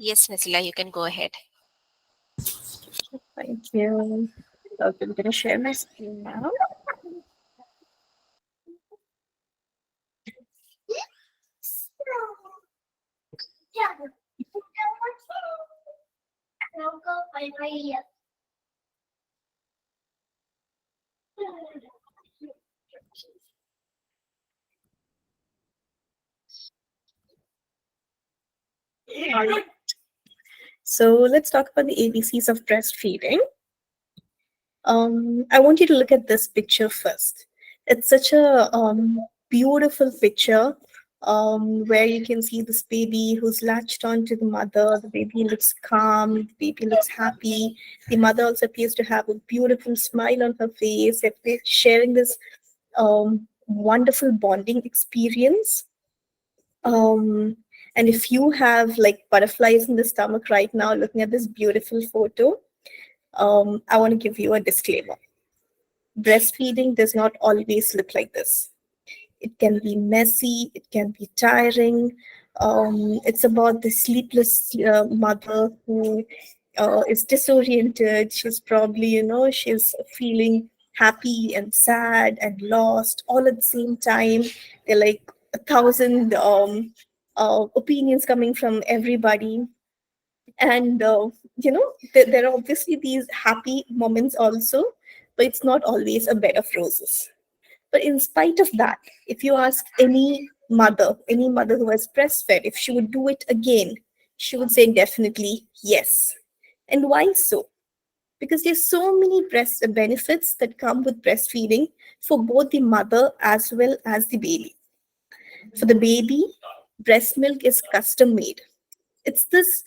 Yes, Naseela, you can go ahead. Thank you. Okay, I'm going to share my screen now. All right. So let's talk about the ABCs of breastfeeding. I want you to look at this picture first. It's such a beautiful picture where you can see this baby who's latched on to the mother. The baby looks calm, the baby looks happy. The mother also appears to have a beautiful smile on her face. They're sharing this wonderful bonding experience. Um, and if you have like butterflies in the stomach right now, looking at this beautiful photo, I want to give you a disclaimer. Breastfeeding does not always look like this. It can be messy, it can be tiring. It's about the sleepless mother who is disoriented. She's probably, she's feeling happy and sad and lost all at the same time. They're like a thousand opinions coming from everybody. And there are obviously these happy moments also, but it's not always a bed of roses. But in spite of that, if you ask any mother who has breastfed if she would do it again, she would say definitely yes. And why so? Because there's so many breast benefits that come with breastfeeding for both the mother as well as the baby. For the baby, breast milk is custom made. It's this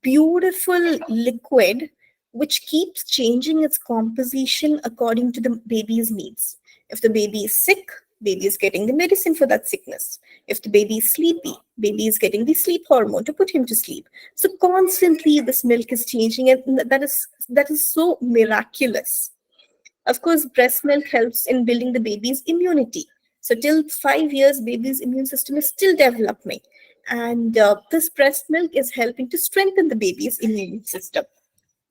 beautiful liquid which keeps changing its composition according to the baby's needs. If the baby is sick, baby is getting the medicine for that sickness. If the baby is sleepy, baby is getting the sleep hormone to put him to sleep. So constantly this milk is changing, and that is so miraculous. Of course, breast milk helps in building the baby's immunity. So till 5 years, baby's immune system is still developing. And this breast milk is helping to strengthen the baby's immune system.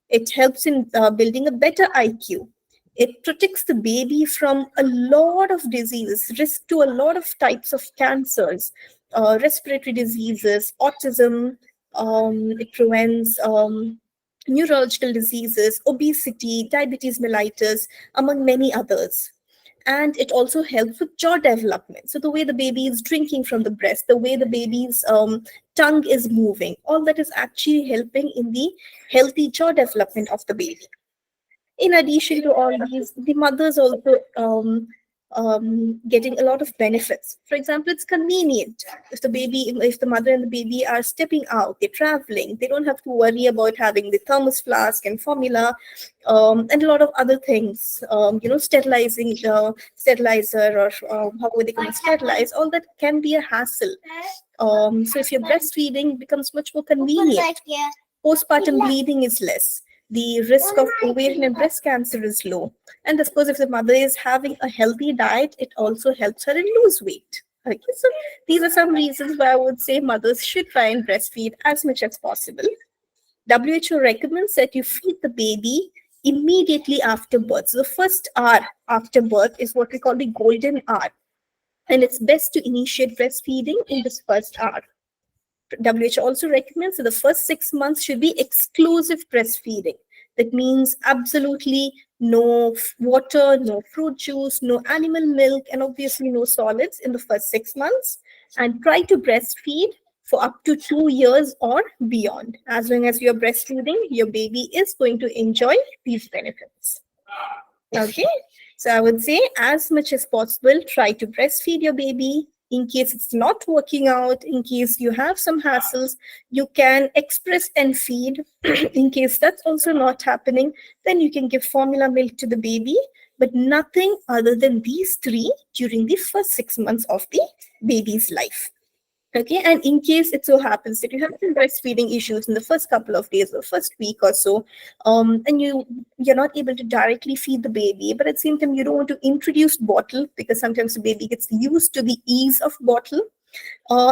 It helps in building a better IQ. It protects the baby from a lot of diseases, risk to a lot of types of cancers, respiratory diseases, autism. It prevents neurological diseases, obesity, diabetes mellitus, among many others. And it also helps with jaw development. So the way the baby is drinking from the breast, the way the baby's tongue is moving, all that is actually helping in the healthy jaw development of the baby. In addition to all these, the mothers also getting a lot of benefits. For example, it's convenient. If the mother and the baby are stepping out, they're traveling, they don't have to worry about having the thermos flask and formula, and a lot of other things. Sterilizing sterilizer, or how would they can sterilize? All that can be a hassle. So if you're breastfeeding, it becomes much more convenient. Postpartum bleeding is less. The risk of ovarian and breast cancer is low. And of course, if the mother is having a healthy diet, it also helps her in lose weight. Okay, so these are some reasons why I would say mothers should try and breastfeed as much as possible. WHO recommends that you feed the baby immediately after birth. So the first hour after birth is what we call the golden hour. And it's best to initiate breastfeeding in this first hour. WHO also recommends that the first 6 months should be exclusive breastfeeding. That means absolutely no water, no fruit juice, no animal milk, and obviously no solids in the first 6 months. And try to breastfeed for up to 2 years or beyond. As long as you're breastfeeding, your baby is going to enjoy these benefits. Okay, so I would say as much as possible, try to breastfeed your baby. In case it's not working out, in case you have some hassles, you can express and feed. In case that's also not happening, then you can give formula milk to the baby, but nothing other than these three during the first 6 months of the baby's life. Okay, and in case it so happens that you have some breastfeeding issues in the first couple of days or first week or so, and you're not able to directly feed the baby, but at the same time you don't want to introduce bottle because sometimes the baby gets used to the ease of bottle.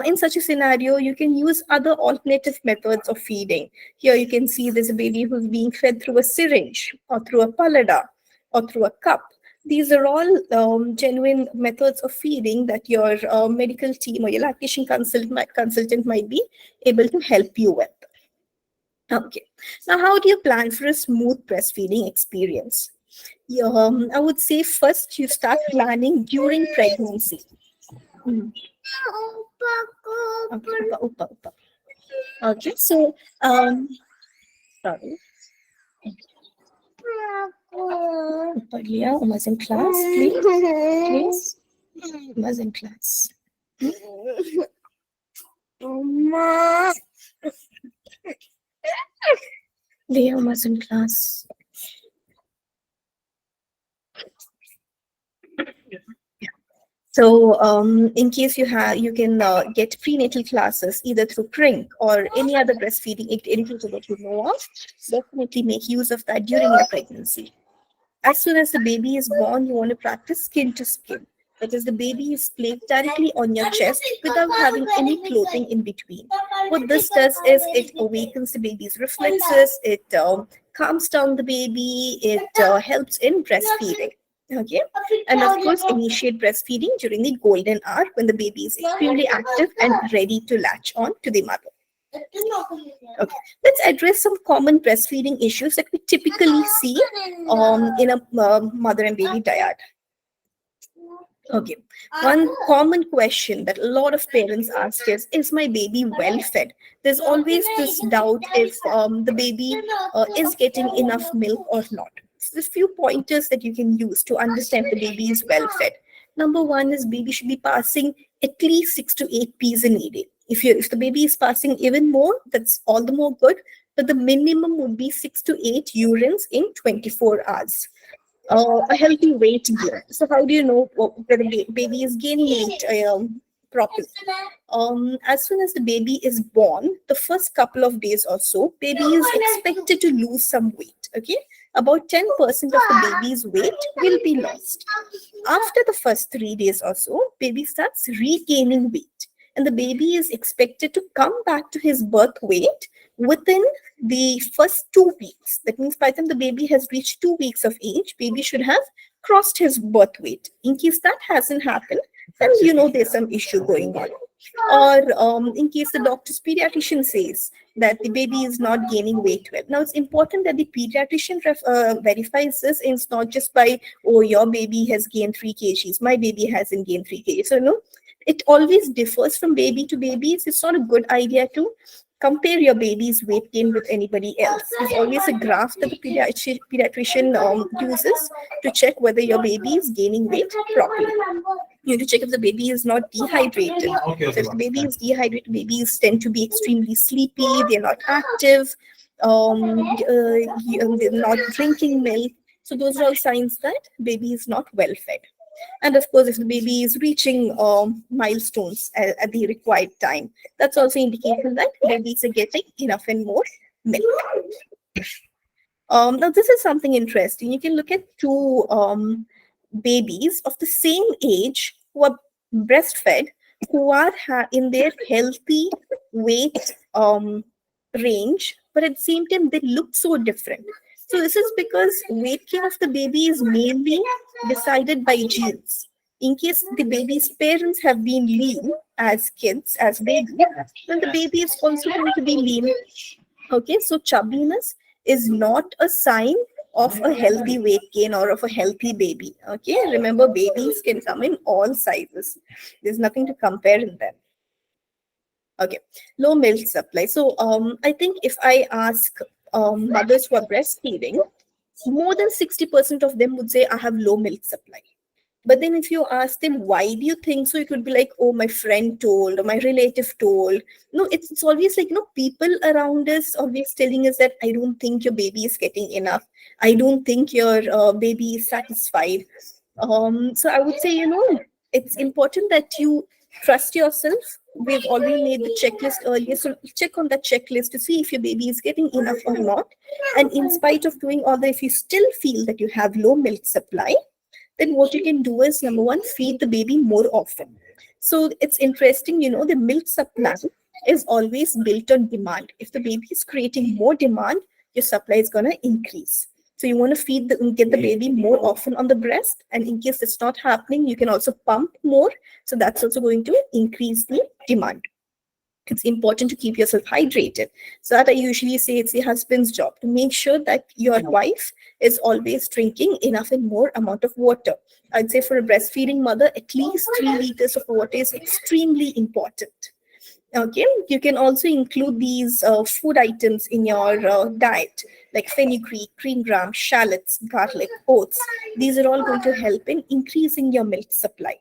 In such a scenario, you can use other alternative methods of feeding. Here you can see there's a baby who's being fed through a syringe or through a pallada or through a cup. These are all genuine methods of feeding that your medical team or your lactation consultant might be able to help you with. Okay. Now, how do you plan for a smooth breastfeeding experience? I would say first you start planning during pregnancy. Mhm. Okay, upa, upa. Okay, so sorry. Upa, Uma's in class, please. Please. Uma's in class. Leah, Uma's in class. So, in case you can get prenatal classes either through Crink or any other breastfeeding educator that you know of. Definitely make use of that during your pregnancy. As soon as the baby is born, you want to practice skin to skin. That is, the baby is placed directly on your chest without having any clothing in between. What this does is it awakens the baby's reflexes, it calms down the baby, it helps in breastfeeding. Okay, and of course, initiate breastfeeding during the golden hour when the baby is extremely active and ready to latch on to the mother. Okay, let's address some common breastfeeding issues that we typically see in a mother and baby dyad. Okay, one common question that a lot of parents ask is my baby well fed? There's always this doubt if the baby is getting enough milk or not. So there's few pointers that you can use to understand if the baby is well fed. Number one is baby should be passing at least 6 to 8 P's in a day. If the baby is passing even more, that's all the more good. But the minimum would be 6 to 8 urines in 24 hours. A healthy weight gain. So how do you know whether the baby is gaining weight properly? As soon as the baby is born, the first couple of days or so, baby is expected to lose some weight. Okay, about 10% of the baby's weight will be lost. After the first 3 days or so, baby starts regaining weight, and the baby is expected to come back to his birth weight within the first 2 weeks. That means by the time the baby has reached 2 weeks of age, baby should have crossed his birth weight. In case that hasn't happened, then you know there's some issue going on. Or in case the doctor's pediatrician says that the baby is not gaining weight well. Now, it's important that the pediatrician verifies this. And it's not just by, oh, your baby has gained 3 kgs, my baby hasn't gained 3 kgs. So, no, it always differs from baby to baby. It's not a good idea to compare your baby's weight gain with anybody else. There's always a graph that the pediatrician uses to check whether your baby is gaining weight properly. You need to check if the baby is not dehydrated. Okay, so if the baby is dehydrated, babies tend to be extremely sleepy, they're not active, they're not drinking milk. So those are all signs that baby is not well fed. And of course, if the baby is reaching milestones at the required time, that's also indication that babies are getting enough and more milk. Now, this is something interesting. You can look at two babies of the same age who are breastfed, who are in their healthy weight range, but at the same time, they look so different. So this is because weight gain of the baby is mainly decided by genes. In case the baby's parents have been lean as kids, as babies, then the baby is also going to be lean. Okay, so chubbiness is not a sign of a healthy weight gain or of a healthy baby. Okay, remember, babies can come in all sizes. There's nothing to compare in them. Okay, low milk supply. So I think if I ask mothers who are breastfeeding, more than 60% of them would say, I have low milk supply. But then if you ask them, why do you think so? It would be like, oh, my friend told or my relative told. No, it's always like, people around us always telling us that I don't think your baby is getting enough. I don't think your baby is satisfied. So I would say, it's important that you trust yourself. We've already made the checklist earlier. So check on that checklist to see if your baby is getting enough or not. And in spite of doing all that, if you still feel that you have low milk supply, then what you can do is, number one, feed the baby more often. So it's interesting, the milk supply is always built on demand. If the baby is creating more demand, your supply is going to increase. So you want to get the baby more often on the breast, and in case it's not happening, you can also pump more. So that's also going to increase the demand. It's important to keep yourself hydrated. So that I usually say it's the husband's job to make sure that your wife is always drinking enough and more amount of water. I'd say for a breastfeeding mother, at least 3 liters of water is extremely important. Okay, you can also include these food items in your diet, like fenugreek, green gram, shallots, garlic, oats. These are all going to help in increasing your milk supply.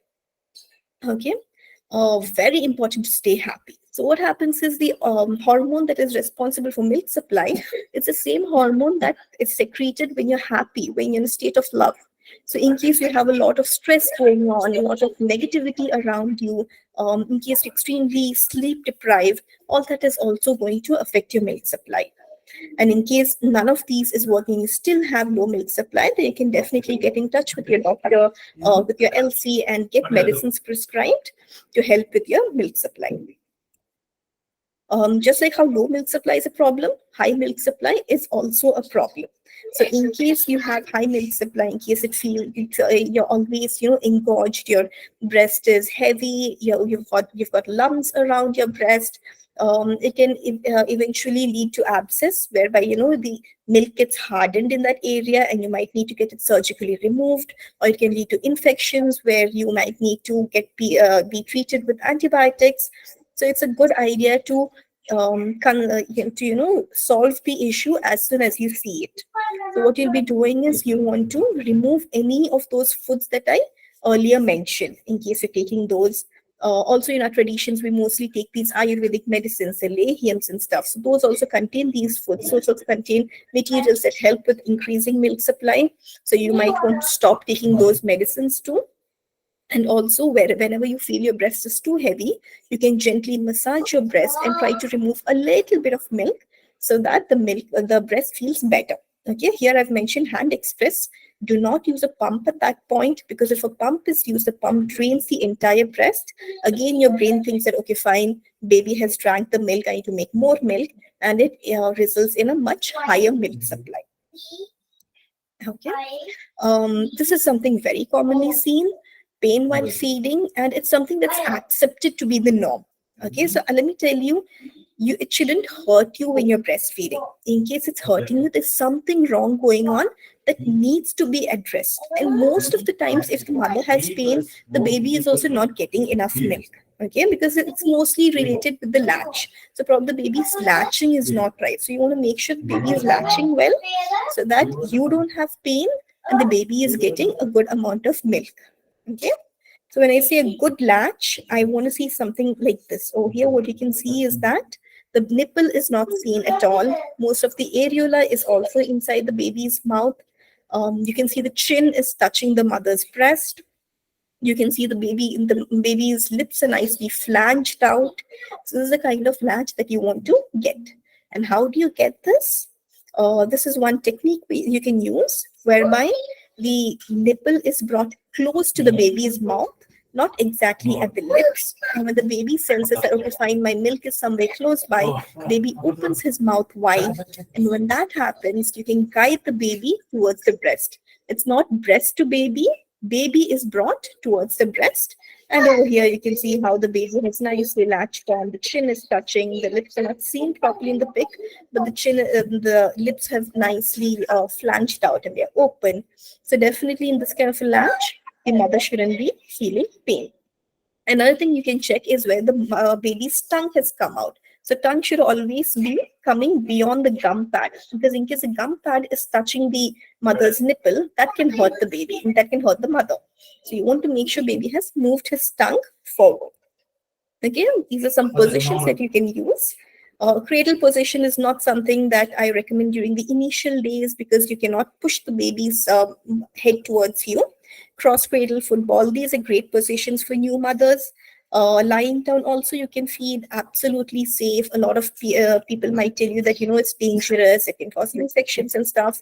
Okay, very important to stay happy. So what happens is the hormone that is responsible for milk supply, it's the same hormone that is secreted when you're happy, when you're in a state of love. So in case you have a lot of stress going on, a lot of negativity around you, in case you're extremely sleep deprived, all that is also going to affect your milk supply. And in case none of these is working, you still have low milk supply, then you can definitely get in touch with your doctor, with your LC, and get medicines prescribed to help with your milk supply. Just like how low milk supply is a problem, high milk supply is also a problem. So in case you have high milk supply, in case you're always engorged, your breast is heavy, you've got lumps around your breast. It can eventually lead to abscess, whereby the milk gets hardened in that area, and you might need to get it surgically removed, or it can lead to infections where you might need to be treated with antibiotics. So it's a good idea to solve the issue as soon as you see it. So what you'll be doing is you want to remove any of those foods that I earlier mentioned, in case you're taking those. Also, in our traditions, we mostly take these Ayurvedic medicines, the lehiams and stuff. So those also contain these foods. So it also contain materials that help with increasing milk supply. So you might want to stop taking those medicines too. And also, whenever you feel your breast is too heavy, you can gently massage your breast and try to remove a little bit of milk so that the breast feels better. Okay, here I've mentioned hand express. Do not use a pump at that point, because if a pump is used, the pump drains the entire breast. Again, your brain thinks that, okay, fine, baby has drank the milk, I need to make more milk, and it results in a much higher milk supply. Okay. This is something very commonly seen, pain while feeding, and it's something that's accepted to be the norm. Okay, so let me tell you, it shouldn't hurt you when you're breastfeeding. In case it's hurting you, there's something wrong going on that needs to be addressed. And most of the times, if the mother has pain, the baby is also not getting enough milk. Okay, because it's mostly related with the latch. So probably the baby's latching is not right. So you want to make sure the baby is latching well, so that you don't have pain and the baby is getting a good amount of milk. Okay. So when I say a good latch, I want to see something like this. Oh, here what you can see is that the nipple is not seen at all. Most of the areola is also inside the baby's mouth. You can see the chin is touching the mother's breast. You can see the baby's lips are nicely flanged out. So this is the kind of latch that you want to get. And how do you get this? This is one technique you can use, whereby the nipple is brought close to the baby's mouth, not exactly at the lips. And when the baby senses that, okay, fine, my milk is somewhere close by, baby opens his mouth wide. And when that happens, you can guide the baby towards the breast. It's not breast to baby, baby is brought towards the breast. And over here, you can see how the baby has nicely latched on. The chin is touching. The lips are not seen properly in the pic, but the lips have nicely flanged out and they're open. So definitely in this kind of a latch, the mother shouldn't be feeling pain. Another thing you can check is where the baby's tongue has come out. So tongue should always be coming beyond the gum pad, because in case the gum pad is touching the mother's nipple, that can hurt the baby and that can hurt the mother. So you want to make sure baby has moved his tongue forward. Again, these are some positions that you can use. Cradle position is not something that I recommend during the initial days, because you cannot push the baby's head towards you. Cross cradle football, these are great positions for new mothers. Lying down also, you can feed absolutely safe. A lot of people might tell you that, it's dangerous, it can cause infections and stuff.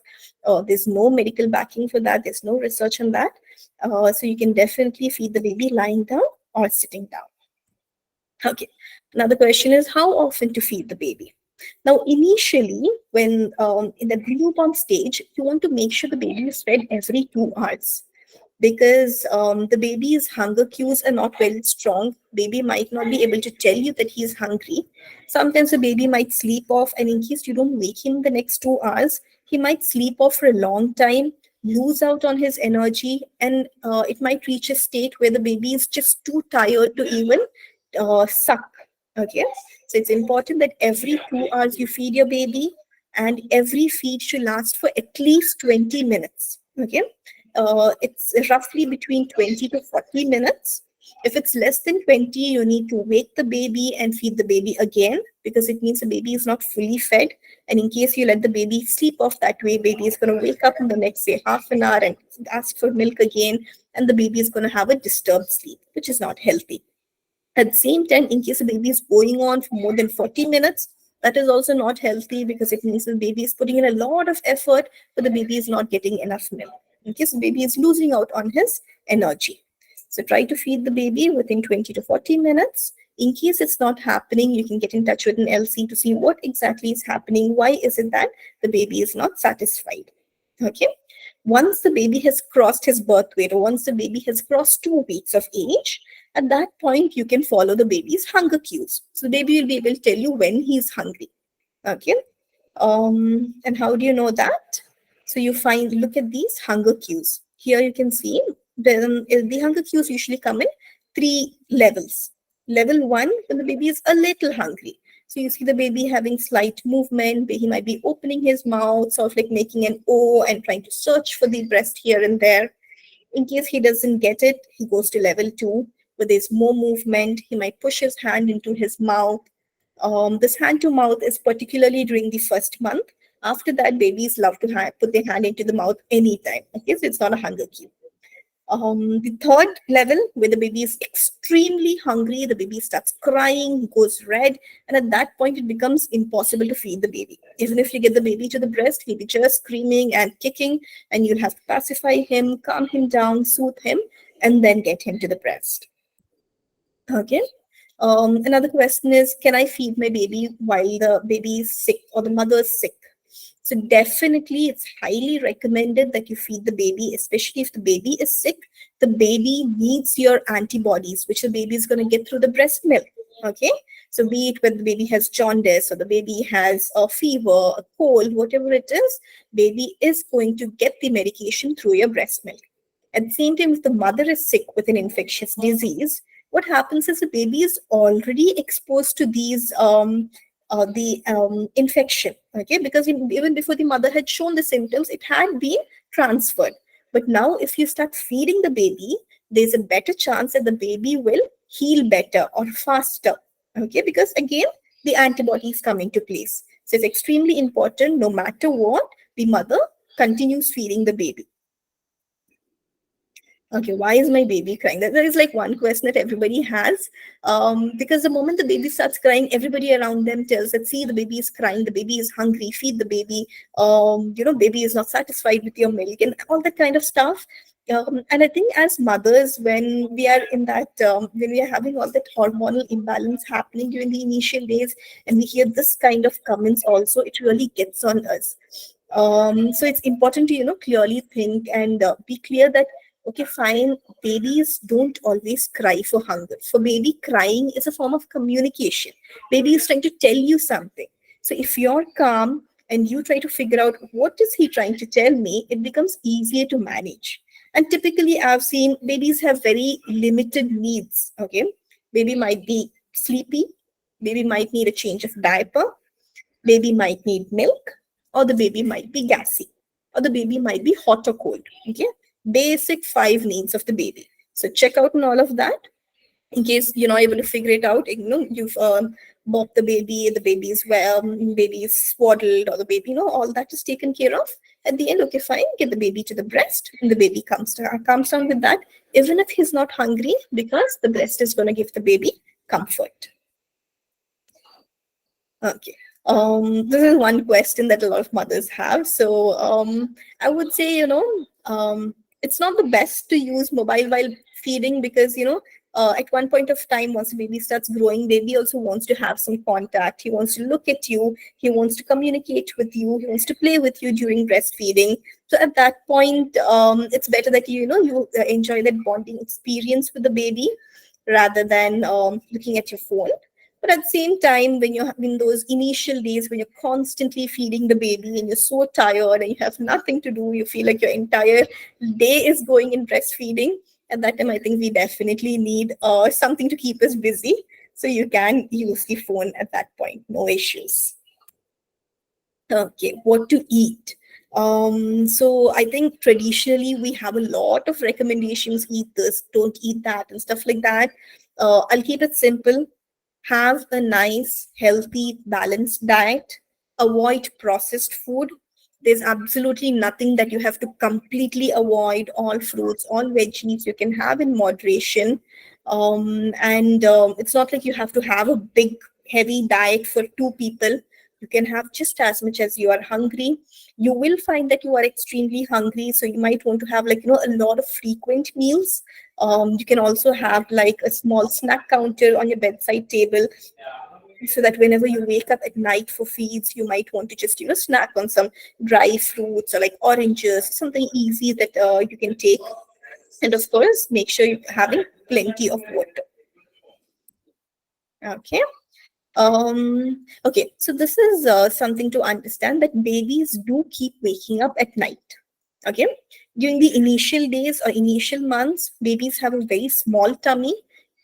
There's no medical backing for that. There's no research on that. So you can definitely feed the baby lying down or sitting down. Okay. Another question is how often to feed the baby. Now, initially, when in the newborn stage, you want to make sure the baby is fed every 2 hours, because the baby's hunger cues are not very strong. Baby might not be able to tell you that he's hungry. Sometimes the baby might sleep off, and in case you don't wake him the next 2 hours, he might sleep off for a long time, lose out on his energy, and it might reach a state where the baby is just too tired to even suck. Okay, so it's important that every 2 hours you feed your baby, and every feed should last for at least 20 minutes. Okay, it's roughly between 20 to 40 minutes. If it's less than 20, you need to wake the baby and feed the baby again, because it means the baby is not fully fed. And in case you let the baby sleep off that way, baby is going to wake up in the next, say, half an hour and ask for milk again, and the baby is going to have a disturbed sleep, which is not healthy. At the same time, in case the baby is going on for more than 40 minutes, that is also not healthy, because it means the baby is putting in a lot of effort, but the baby is not getting enough milk. In case the baby is losing out on his energy. So try to feed the baby within 20 to 40 minutes. In case it's not happening, you can get in touch with an LC to see what exactly is happening. Why is it that the baby is not satisfied? Okay. Once the baby has crossed his birth weight, or once the baby has crossed 2 weeks of age, at that point, you can follow the baby's hunger cues. So the baby will be able to tell you when he's hungry. Okay. And how do you know that? So you look at these hunger cues. Here you can see the hunger cues usually come in 3 levels. Level 1, when the baby is a little hungry. So you see the baby having slight movement. He might be opening his mouth, sort of like making an O and trying to search for the breast here and there. In case he doesn't get it, he goes to level 2, where there's more movement. He might push his hand into his mouth. This hand to mouth is particularly during the first month. After that, babies love to put their hand into the mouth anytime. Okay, so it's not a hunger cue. The third level, where the baby is extremely hungry, the baby starts crying, goes red, and at that point, it becomes impossible to feed the baby. Even if you get the baby to the breast, he'll be just screaming and kicking, and you'll have to pacify him, calm him down, soothe him, and then get him to the breast. Okay. Another question is, can I feed my baby while the baby is sick or the mother is sick? So definitely, it's highly recommended that you feed the baby, especially if the baby is sick. The baby needs your antibodies, which the baby is going to get through the breast milk. Okay. So be it when the baby has jaundice or the baby has a fever, a cold, whatever it is, baby is going to get the medication through your breast milk. At the same time, if the mother is sick with an infectious disease, what happens is the baby is already exposed to these infection. Okay, because even before the mother had shown the symptoms, it had been transferred. But now, if you start feeding the baby, there's a better chance that the baby will heal better or faster. Okay, because again, the antibodies come into place. So it's extremely important, no matter what, the mother continues feeding the baby. Okay, why is my baby crying? That is like one question that everybody has. Because the moment the baby starts crying, everybody around them tells that, see, the baby is crying, the baby is hungry, feed the baby. Baby is not satisfied with your milk and all that kind of stuff. And I think as mothers, when we are in that, when we are having all that hormonal imbalance happening during the initial days, and we hear this kind of comments also, it really gets on us. So it's important to, clearly think and be clear that, okay, fine, babies don't always cry for hunger. For baby, crying is a form of communication. Baby is trying to tell you something. So if you're calm and you try to figure out what is he trying to tell me, it becomes easier to manage. And typically, I've seen babies have very limited needs. Okay, baby might be sleepy, baby might need a change of diaper, baby might need milk, or the baby might be gassy, or the baby might be hot or cold. Okay, basic 5 needs of the baby. So check out on all of that. In case you're not able to figure it out, you've bopped the baby is well, baby is swaddled, or the baby, all that is taken care of. At the end, okay, fine, get the baby to the breast, and the baby comes down with that, even if he's not hungry, because the breast is going to give the baby comfort. Okay. This is one question that a lot of mothers have. So I would say, it's not the best to use mobile while feeding, because, at one point of time, once the baby starts growing, baby also wants to have some contact. He wants to look at you. He wants to communicate with you. He wants to play with you during breastfeeding. So at that point, it's better that you enjoy that bonding experience with the baby rather than looking at your phone. But at the same time, when you're in those initial days when you're constantly feeding the baby and you're so tired and you have nothing to do, you feel like your entire day is going in breastfeeding. At that time, I think we definitely need something to keep us busy. So you can use the phone at that point, no issues. Okay, what to eat? So I think traditionally we have a lot of recommendations: eat this, don't eat that, and stuff like that. I'll keep it simple. Have a nice, healthy, balanced diet. Avoid processed food. There's absolutely nothing that you have to completely avoid. All fruits, all veggies you can have in moderation. And it's not like you have to have a big, heavy diet for two people. You can have just as much as you are hungry. You will find that you are extremely hungry, so you might want to have, like, a lot of frequent meals. You can also have like a small snack counter on your bedside table, so that whenever you wake up at night for feeds, you might want to just snack on some dry fruits or like oranges, something easy that you can take. And of course, make sure you're having plenty of water. Okay. Okay, so this is something to understand, that babies do keep waking up at night. Okay, during the initial days or initial months, babies have a very small tummy.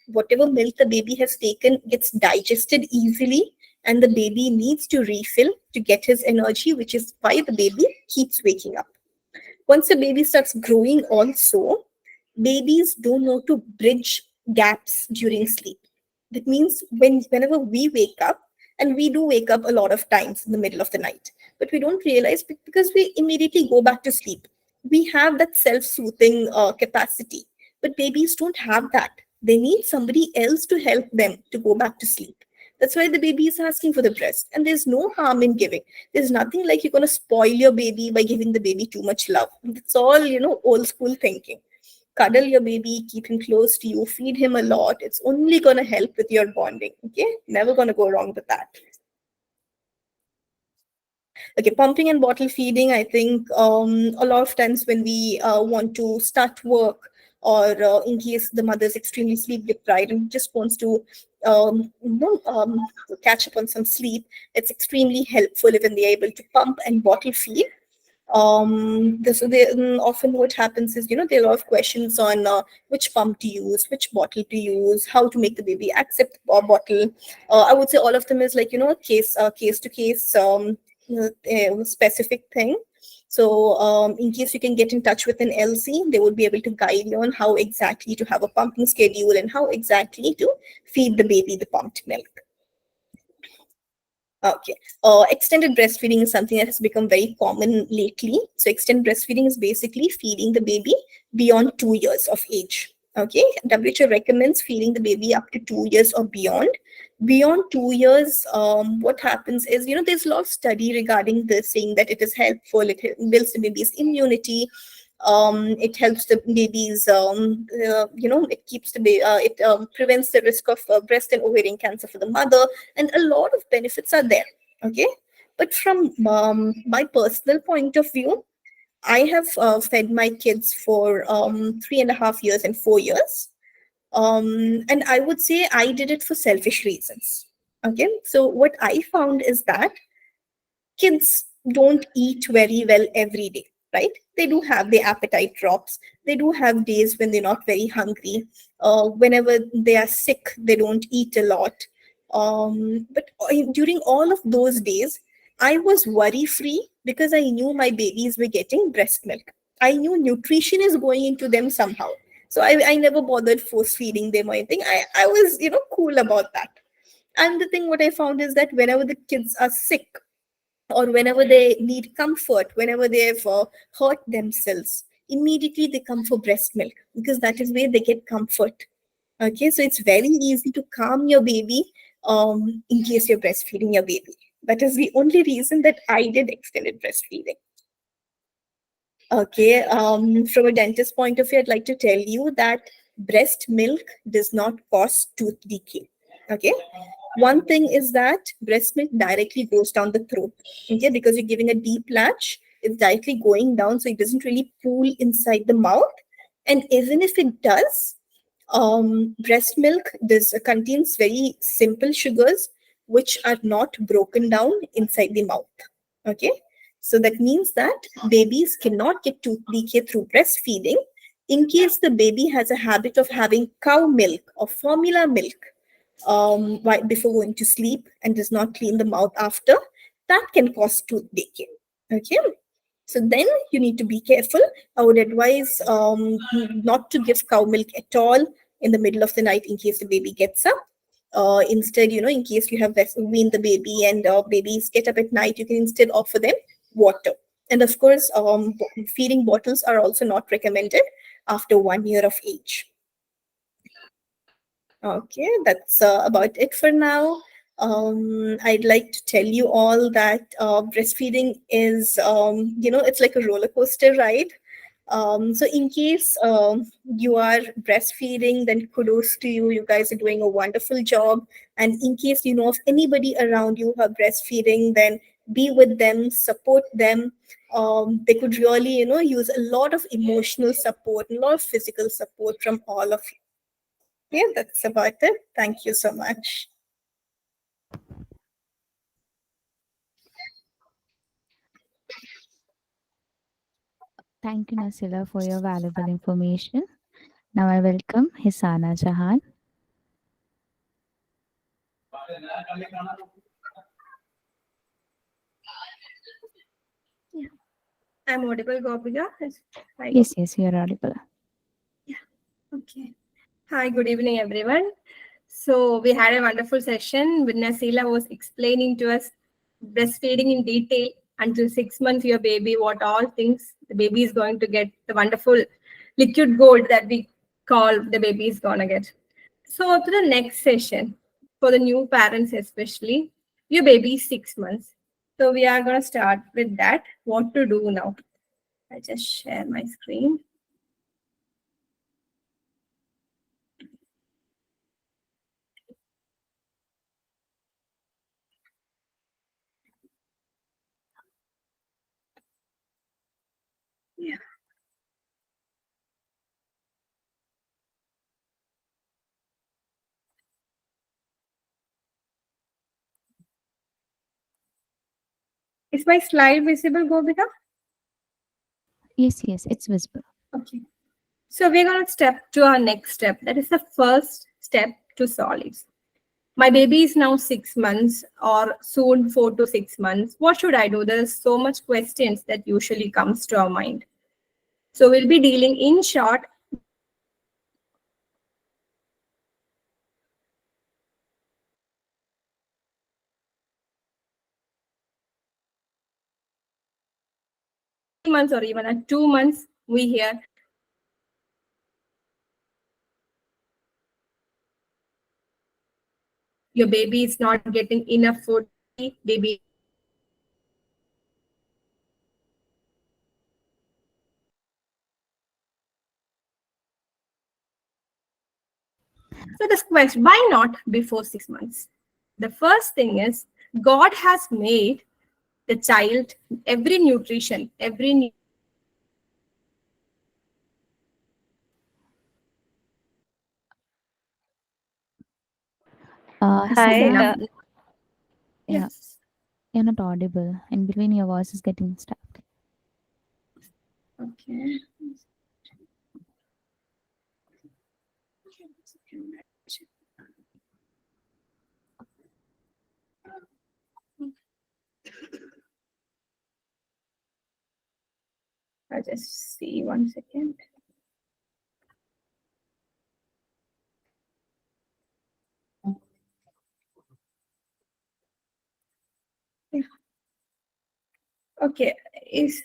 Whatever milk the baby has taken gets digested easily, and the baby needs to refill to get his energy, which is why the baby keeps waking up. Once the baby starts growing, also, babies don't know to bridge gaps during sleep. That means whenever we wake up, and we do wake up a lot of times in the middle of the night, but we don't realize because we immediately go back to sleep. We have that self-soothing capacity, but babies don't have that. They need somebody else to help them to go back to sleep. That's why the baby is asking for the breast, and there's no harm in giving. There's nothing like you're going to spoil your baby by giving the baby too much love. It's all, old school thinking. Cuddle your baby, keep him close to you, feed him a lot. It's only going to help with your bonding. Okay, never going to go wrong with that. Okay, pumping and bottle feeding. I think a lot of times when we want to start work, or in case the mother is extremely sleep deprived and just wants to catch up on some sleep, it's extremely helpful when they're able to pump and bottle feed. Often what happens is, there are a lot of questions on which pump to use, which bottle to use, how to make the baby accept a bottle. I would say all of them is like, case to case specific thing. So in case you can get in touch with an LC, they would be able to guide you on how exactly to have a pumping schedule and how exactly to feed the baby the pumped milk. Okay. Extended breastfeeding is something that has become very common lately. So, extended breastfeeding is basically feeding the baby beyond 2 years of age. Okay. WHO recommends feeding the baby up to 2 years or beyond. Beyond 2 years, what happens is, there's a lot of study regarding this, saying that it is helpful, it builds the baby's immunity. It helps the babies, it keeps it prevents the risk of breast and ovarian cancer for the mother, and a lot of benefits are there. Okay, but from my personal point of view, I have fed my kids for 3.5 years and 4 years, and I would say I did it for selfish reasons. Okay, so what I found is that kids don't eat very well every day, right? They do have their appetite drops. They do have days when they're not very hungry. Whenever they are sick, they don't eat a lot. But during all of those days, I was worry free because I knew my babies were getting breast milk. I knew nutrition is going into them somehow. So I never bothered force feeding them or anything. I was, cool about that. And the thing what I found is that whenever the kids are sick, or whenever they need comfort, whenever they've hurt themselves, immediately they come for breast milk because that is where they get comfort. Okay, so it's very easy to calm your baby in case you're breastfeeding your baby. That is the only reason that I did extended breastfeeding. Okay, from a dentist point of view, I'd like to tell you that breast milk does not cause tooth decay. Okay. One thing is that breast milk directly goes down the throat. Okay, because you're giving a deep latch, it's directly going down, so it doesn't really pool inside the mouth. And even if it does, breast milk contains very simple sugars which are not broken down inside the mouth. Okay, so that means that babies cannot get tooth decay through breastfeeding. In case the baby has a habit of having cow milk or formula milk before going to sleep and does not clean the mouth after, that can cause tooth decay. Okay, so then you need to be careful. I would advise not to give cow milk at all in the middle of the night in case the baby gets up. Instead, in case you have weaned the baby and babies get up at night, you can instead offer them water. And of course, feeding bottles are also not recommended after 1 year of age. Okay, that's about it for now. I'd like to tell you all that breastfeeding is, it's like a roller coaster ride. So in case you are breastfeeding, then kudos to you. You guys are doing a wonderful job. And in case you know of anybody around you who are breastfeeding, then be with them, support them. They could really, use a lot of emotional support, a lot of physical support from all of you. Yeah, that's about it. Thank you so much. Thank you, Naseela, for your valuable information. Now I welcome Hisana Jahan. Yeah. I'm audible, Gopika. Yes, yes, you are audible. Yeah. Okay. Hi, good evening, everyone. So we had a wonderful session with Naseela was explaining to us breastfeeding in detail until 6 months your baby, what all things the baby is going to get, the wonderful liquid gold that we call the baby is gonna get. So to the next session, for the new parents especially, your baby is 6 months. So we are gonna start with that. What to do now? I just share my screen. Yeah. Is my slide visible, Gobika? Yes, yes, it's visible. Okay. So we're going to step to our next step. That is the first step to solids. My baby is now 6 months or soon 4 to 6 months. What should I do? There's so much questions that usually comes to our mind. So we'll be dealing in short. Months or even at 2 months, we hear your baby is not getting enough food. Baby. So this question, why not before 6 months? The first thing is God has made the child every nutrition, every Hisana, Hi, enough. yeah, Yes. you're not audible. In between, your voice is getting stuck. Okay. I'll just see 1 second. Yeah. Okay.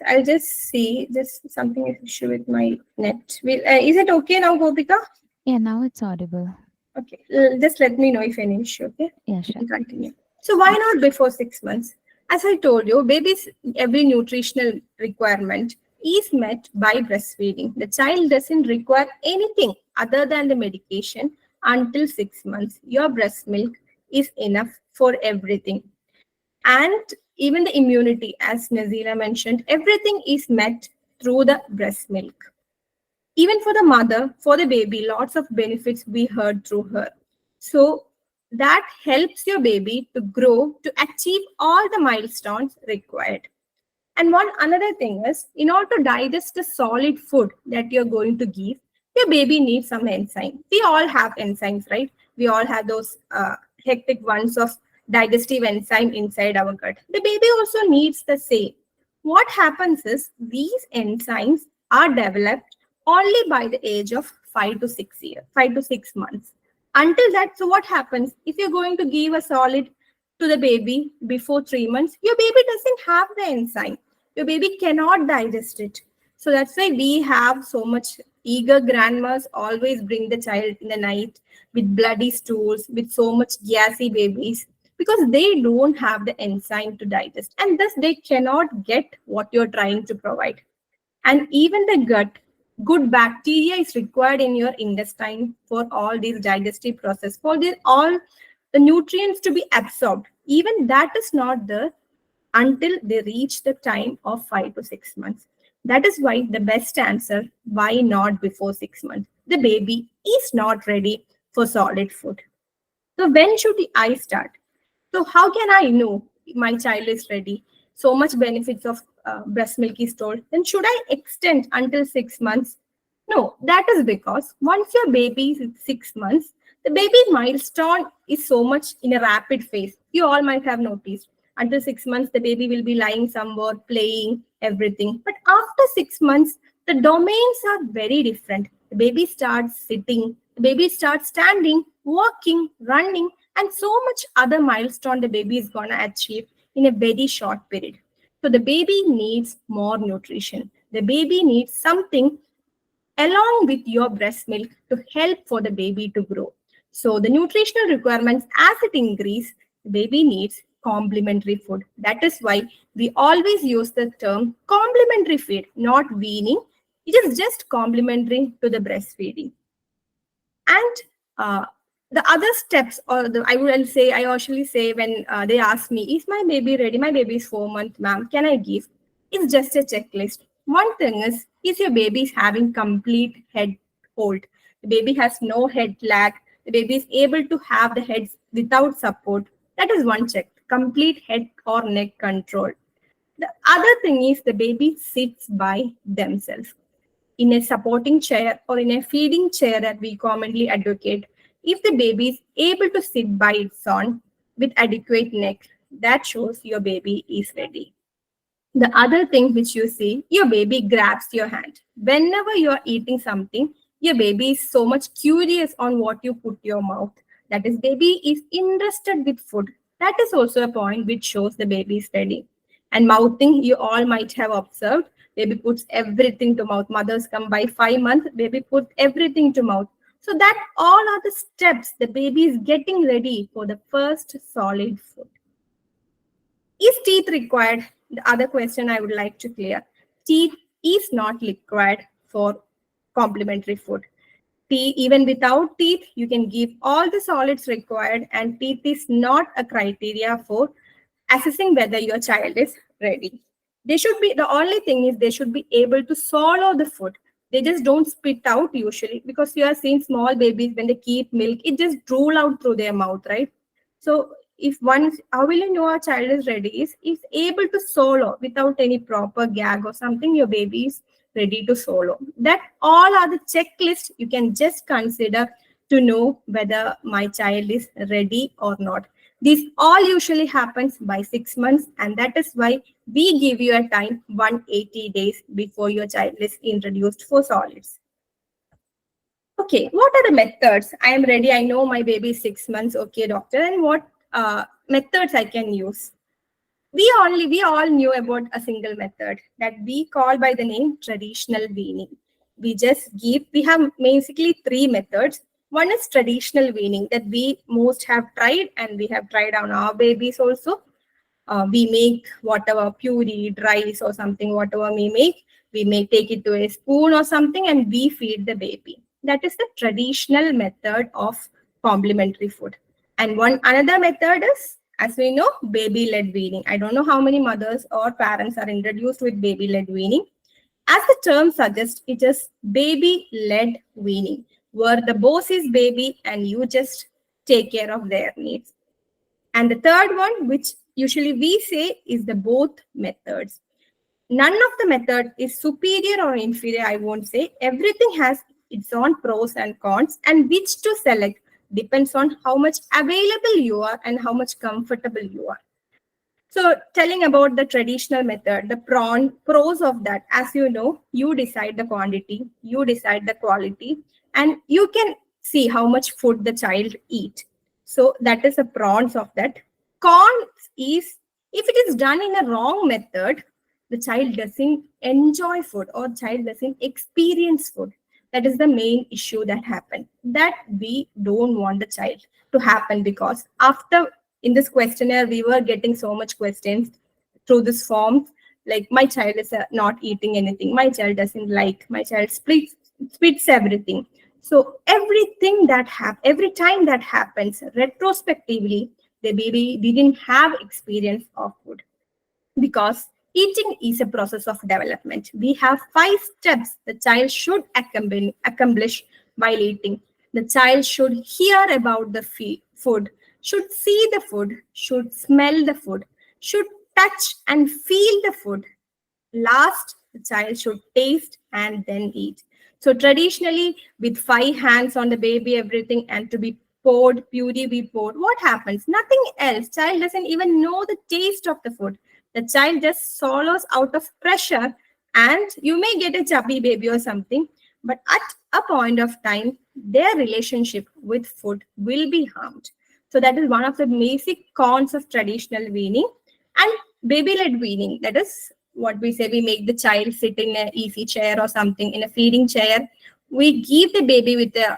I'll just see. Just something is issue with my net. Is it okay now, Gopika? Yeah, now it's audible. Okay. Just let me know if any issue. Okay. Yeah, sure. We continue. So why not before 6 months? As I told you, baby's every nutritional requirement is met by breastfeeding. The child doesn't require anything other than the medication until 6 months. Your breast milk is enough for everything. And even the immunity, as Nazila mentioned, everything is met through the breast milk. Even for the mother, for the baby, lots of benefits we heard through her. So that helps your baby to grow to achieve all the milestones required. And one another thing is, in order to digest the solid food that you're going to give, your baby needs some enzyme. We all have enzymes, right? We all have those hectic ones of digestive enzyme inside our gut. The baby also needs the same. What happens is these enzymes are developed only by the age of 5 to 6 years, 5 to 6 months. Until that, so what happens if you're going to give a solid to the baby before 3 months? Your baby doesn't have the enzyme, your baby cannot digest it. So that's why we have so much eager grandmas always bring the child in the night with bloody stools, with so much gassy babies, because they don't have the enzyme to digest, and thus they cannot get what you're trying to provide. And even the gut, good bacteria is required in your intestine for all these digestive process, for this all the nutrients to be absorbed. Even that is not there until they reach the time of 5 to 6 months. That is why the best answer, why not before 6 months? The baby is not ready for solid food. So when should I start? So how can I know my child is ready? So much benefits of breast milk is told. Then should I extend until 6 months? No, that is because once your baby is 6 months, the baby milestone is so much in a rapid phase. You all might have noticed. Until 6 months, the baby will be lying somewhere, playing, everything. But after 6 months, the domains are very different. The baby starts sitting, the baby starts standing, walking, running, and so much other milestone the baby is going to achieve in a very short period. So the baby needs more nutrition. The baby needs something along with your breast milk to help for the baby to grow. So the nutritional requirements, as it increase, the baby needs complementary food. That is why we always use the term complementary feed, not weaning. It is just complementary to the breastfeeding. And the other steps, or I will say, I usually say when they ask me, is my baby ready? My baby is 4 months, ma'am. Can I give? It's just a checklist. One thing is your baby is having complete head hold. The baby has no head lag. The baby is able to have the heads without support. That is one check. Complete head or neck control. The other thing is the baby sits by themselves in a supporting chair or in a feeding chair that we commonly advocate. If the baby is able to sit by its own with adequate neck, that shows your baby is ready. The other thing which you see, your baby grabs your hand. Whenever you are eating something, your baby is so much curious on what you put your mouth. That is, baby is interested with food. That is also a point which shows the baby is ready. And mouthing, you all might have observed, baby puts everything to mouth. Mothers come by 5 months, baby put everything to mouth. So that all are the steps the baby is getting ready for the first solid food. Is teeth required? The other question I would like to clear. Teeth is not required for complementary food. Even without teeth, you can give all the solids required, and teeth is not a criteria for assessing whether your child is ready. They should be, the only thing is they should be able to swallow the food. They just don't spit out usually, because you are seeing small babies when they keep milk, it just drool out through their mouth, right? So if once, how will you know a child is ready? Is able to swallow without any proper gag or something, your baby is ready to swallow. That all are the checklists you can just consider to know whether my child is ready or not. This all usually happens by 6 months, and that is why we give you a time 180 days before your child is introduced for solids. Okay, what are the methods? I am ready. I know my baby is 6 months. Okay, doctor. And what methods I can use? We all knew about a single method that we call by the name traditional weaning. We have basically three methods. One is traditional weaning that we most have tried, and we have tried on our babies also. We make whatever puree, rice or something, whatever we may take it to a spoon or something, and we feed the baby. That is the traditional method of complementary food. And one another method is, as we know, baby-led weaning. I don't know how many mothers or parents are introduced with baby-led weaning. As the term suggests, it is baby-led weaning, where the boss is baby and you just take care of their needs. And the third one, which usually we say, is the both methods. None of the method is superior or inferior, I won't say. Everything has its own pros and cons, and which to select depends on how much available you are and how much comfortable you are. So telling about the traditional method, the pros of that, as you know, you decide the quantity, you decide the quality, and you can see how much food the child eat. So that is the pros of that. Cons is, if it is done in a wrong method, the child doesn't enjoy food or child doesn't experience food. That is the main issue that happened. That we don't want the child to happen, because after in this questionnaire we were getting so much questions through this form, like my child is not eating anything, my child doesn't like, my child spits everything. So everything that every time that happens retrospectively, the baby didn't have experience of food, because eating is a process of development. We have 5 steps the child should accomplish while eating. The child should hear about the food, should see the food, should smell the food, should touch and feel the food. Last, the child should taste and then eat. So traditionally, with 5 hands on the baby, everything, and to be poured, puree be poured, what happens? Nothing else. Child doesn't even know the taste of the food. The child just swallows out of pressure, and you may get a chubby baby or something, but at a point of time, their relationship with food will be harmed. So that is one of the basic cons of traditional weaning. And baby-led weaning, that is what we say, we make the child sit in an easy chair or something, in a feeding chair. We give the baby with the,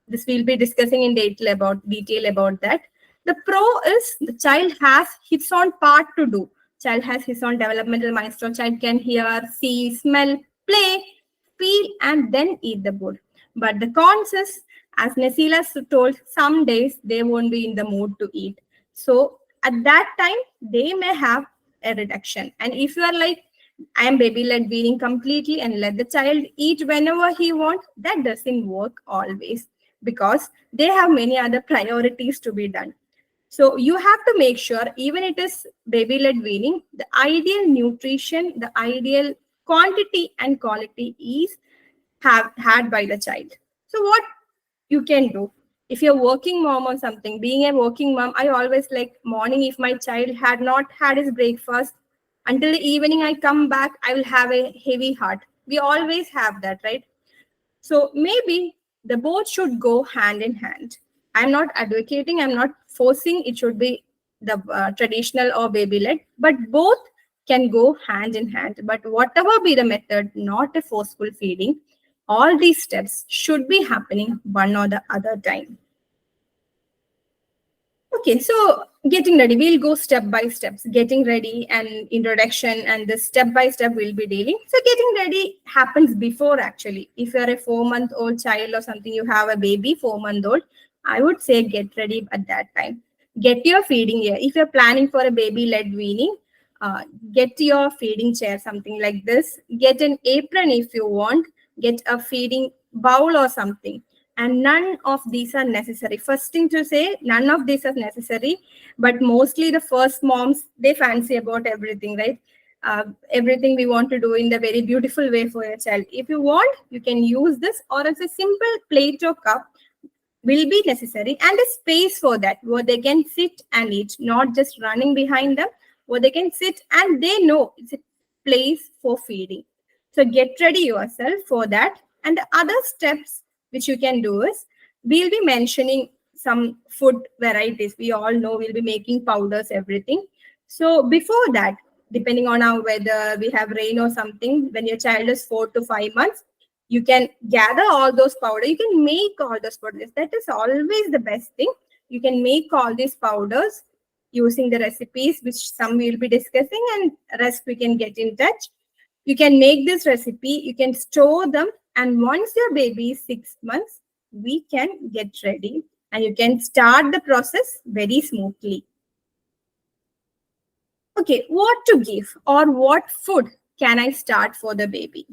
this we'll be discussing in detail about that. The pro is the child has his own part to do. Child has his own developmental milestone. Child can hear, see, smell, play, feel, and then eat the food. But the cons is, as Naseela told, some days they won't be in the mood to eat. So at that time, they may have a reduction. And if you are like, I am baby-led weaning completely and let the child eat whenever he wants, that doesn't work always, because they have many other priorities to be done. So you have to make sure, even it is baby-led weaning, the ideal nutrition, the ideal quantity and quality is had by the child. So what you can do, if you're working mom or something, being a working mom, I always like morning, if my child had not had his breakfast, until the evening I come back, I will have a heavy heart. We always have that, right? So maybe the both should go hand in hand. I'm not advocating, I'm not forcing it should be the traditional or baby-led, but both can go hand in hand. But whatever be the method, not a forceful feeding, all these steps should be happening one or the other time. Okay, so getting ready, we'll go step by steps. Getting ready and introduction, and the step by step we'll be dealing. So getting ready happens before, actually. If you're a 4-month-old child or something, you have a baby 4-month-old, I would say get ready at that time. Get your feeding here. If you're planning for a baby-led weaning, get your feeding chair, something like this. Get an apron if you want. Get a feeding bowl or something. And none of these are necessary. First thing to say, none of these are necessary, but mostly the first moms, they fancy about everything, right? Everything we want to do in the very beautiful way for your child. If you want, you can use this, or as a simple plate or cup will be necessary, and a space for that where they can sit and eat, not just running behind them, where they can sit and they know it's a place for feeding. So get ready yourself for that. And the other steps which you can do is, we'll be mentioning some food varieties. We all know we'll be making powders, everything. So before that, depending on our weather, we have rain or something, when your child is 4 to 5 months, you can gather all those powders. You can make all those powders. That is always the best thing. You can make all these powders using the recipes, which some we'll be discussing, and rest we can get in touch. You can make this recipe. You can store them And once your baby is 6 months, we can get ready and you can start the process very smoothly. Okay, what to give or what food can I start for the baby?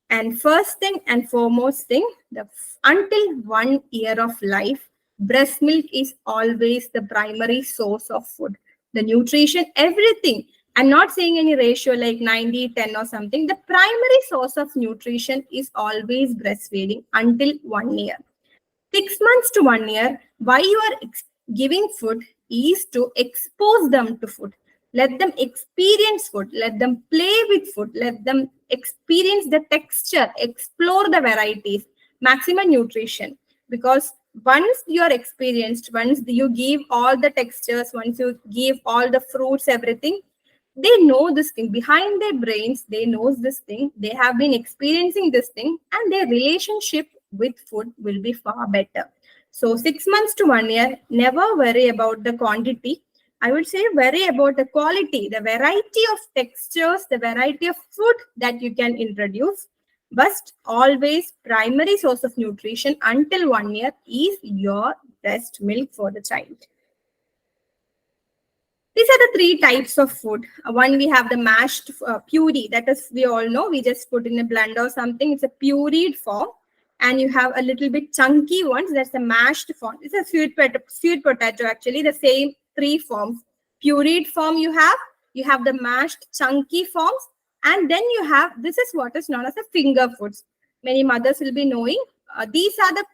And first thing and foremost thing, until 1 year of life, breast milk is always the primary source of food. The nutrition, everything. I'm not saying any ratio like 90-10 or something. The primary source of nutrition is always breastfeeding until 1 year. 6 months to 1 year, why you are giving food is to expose them to food. Let them experience food. Let them play with food. Let them experience the texture, explore the varieties, maximum nutrition. Because once you are experienced, once you give all the textures, once you give all the fruits, everything, they know this thing behind their brains. They knows this thing. They have been experiencing this thing, and their relationship with food will be far better. So 6 months to 1 year, never worry about the quantity. I would say worry about the quality, the variety of textures, the variety of food that you can introduce. But always primary source of nutrition until 1 year is your breast milk for the child. These are the three types of food. One, we have the mashed puree. That is, we all know, we just put in a blender or something. It's a pureed form. And you have a little bit chunky ones. That's the mashed form. It's a sweet potato, actually. The same three forms. Pureed form you have the mashed chunky forms. And then you have, this is what is known as the finger foods. Many mothers will be knowing. These are the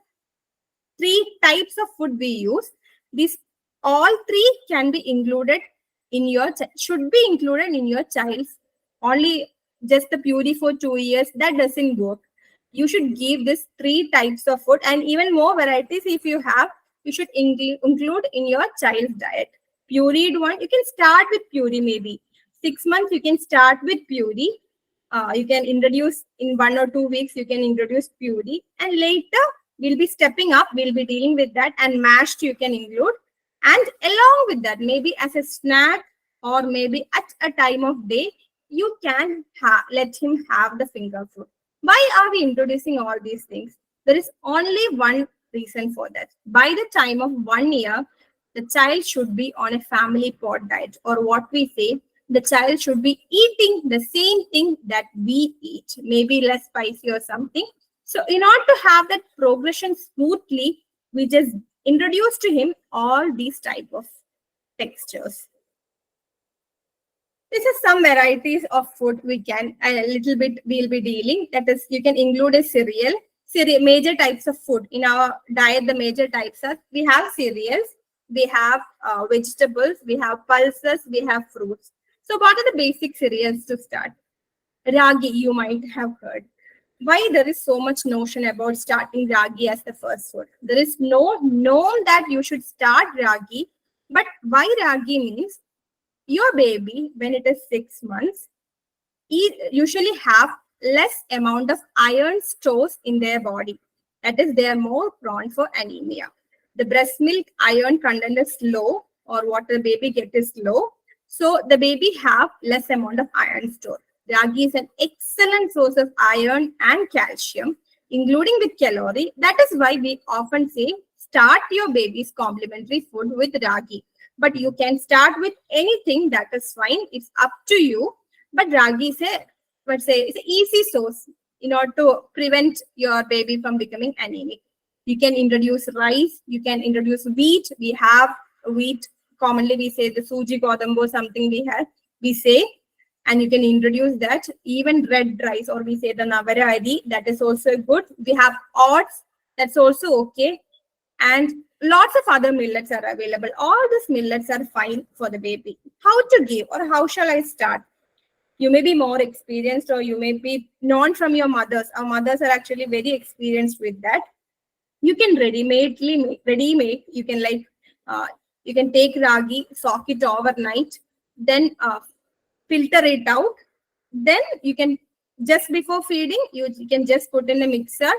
three types of food we use. These all three can be included in your should be included in your child's. Only just the puree for 2 years, that doesn't work. You should give this three types of food, and even more varieties if you have, you should include in your child's diet. Pureed one, you can start with puree. Maybe 6 months you can start with puree. You can introduce in 1 or 2 weeks, you can introduce puree, and later we'll be stepping up, we'll be dealing with that, and mashed you can include. And along with that, maybe as a snack or maybe at a time of day, you can let him have the finger food. Why are we introducing all these things? There is only one reason for that. By the time of 1 year, the child should be on a family pot diet, or what we say, the child should be eating the same thing that we eat, maybe less spicy or something. So in order to have that progression smoothly, we just introduce to him all these type of textures. This is some varieties of food we can, a little bit we'll be dealing. That is, you can include a cereal, major types of food. In our diet, the major types are, we have cereals, we have vegetables, we have pulses, we have fruits. So what are the basic cereals to start? Ragi, you might have heard. Why there is so much notion about starting ragi as the first food? There is no known that you should start ragi, but why ragi means your baby, when it is 6 months, usually have less amount of iron stores in their body. That is, they are more prone for anemia. The breast milk iron content is low, or what the baby get is low. So the baby have less amount of iron store. Ragi is an excellent source of iron and calcium, including with calorie. That is why we often say, start your baby's complementary food with ragi. But you can start with anything, that is fine. It's up to you. But ragi is it's an easy source in order to prevent your baby from becoming anemic. You can introduce rice. You can introduce wheat. We have wheat. Commonly, we say the suji godambo, something we say. And you can introduce that. Even red rice, or we say the navaradi, that is also good. We have oats. That's also okay. And lots of other millets are available. All these millets are fine for the baby. How to give, or how shall I start? You may be more experienced, or you may be known from your mothers. Our mothers are actually very experienced with that. You can ready make. You can you can take ragi, soak it overnight, then filter it out. Then you can, just before feeding, you can just put in a mixer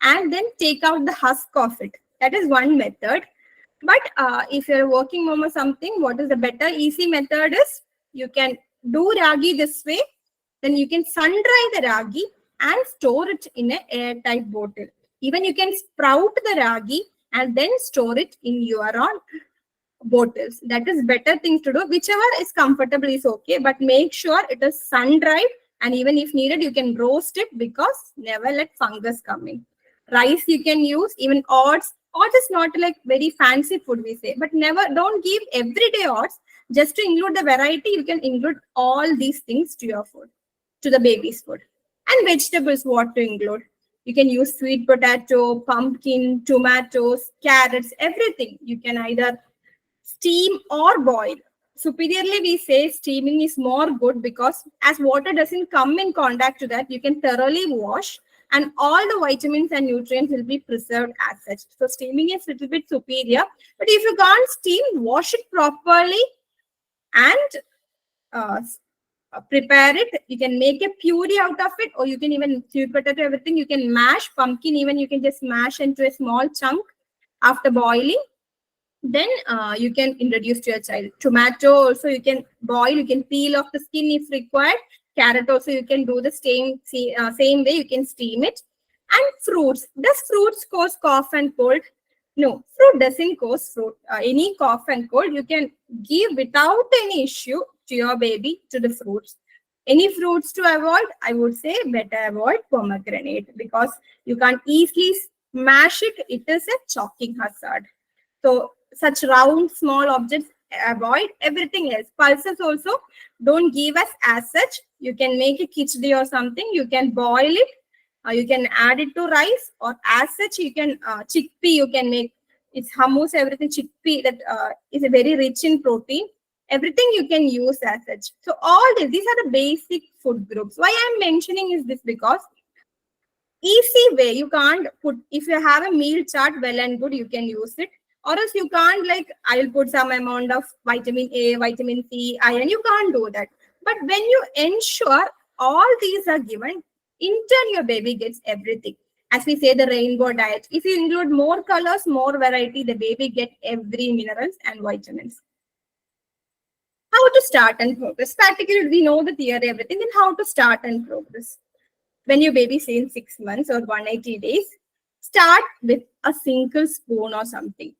and then take out the husk of it. That is one method. But if you're a working mom or something, what is the better, easy method is, you can do ragi this way. Then you can sun dry the ragi. and store it in an airtight bottle. Even you can sprout the ragi and then store it in your own bottles. That is better thing to do. Whichever is comfortable is okay, but make sure it is sun dried, and even if needed, you can roast it, because never let fungus come in. Rice you can use, even oats. Oats is not like very fancy food we say, but never, don't give everyday oats. Just to include the variety, you can include all these things to your food, to the baby's food. And vegetables, what to include? You can use sweet potato, pumpkin, tomatoes, carrots, everything. You can either steam or boil. Superiorly, we say steaming is more good, because as water doesn't come in contact to that, you can thoroughly wash, and all the vitamins and nutrients will be preserved as such. So steaming is a little bit superior. But if you can't steam, wash it properly and uh, prepare it. You can make a puree out of it, or you can even sweet potato, everything. You can mash pumpkin, even you can just mash into a small chunk after boiling. Then you can introduce to your child. Tomato also you can boil, you can peel off the skin if required. Carrot also you can do the same way, you can steam it. And fruits. Does fruits cause cough and cold? No, fruit doesn't cause any cough and cold. You can give without any issue to your baby to the fruits. Any fruits to avoid? I would say better avoid pomegranate, because you can easily smash it. It is a choking hazard. So such round, small objects avoid. Everything else. Pulses also don't give us as such. You can make a khichdi or something. You can boil it. You can add it to rice, or as such you can chickpea. You can make it's hummus. Everything chickpea that is very rich in protein. Everything you can use as such. So all these are the basic food groups. Why I'm mentioning is this, because easy way you can't put, if you have a meal chart, well and good, you can use it. Or else you can't, like, I'll put some amount of vitamin A, vitamin C, iron. You can't do that. But when you ensure all these are given, in turn your baby gets everything. As we say, the rainbow diet. If you include more colors, more variety, the baby get every minerals and vitamins. How to start and progress? Practically, we know the theory, everything. Then how to start and progress? When your baby is in 6 months or 180 days, start with a single spoon or something.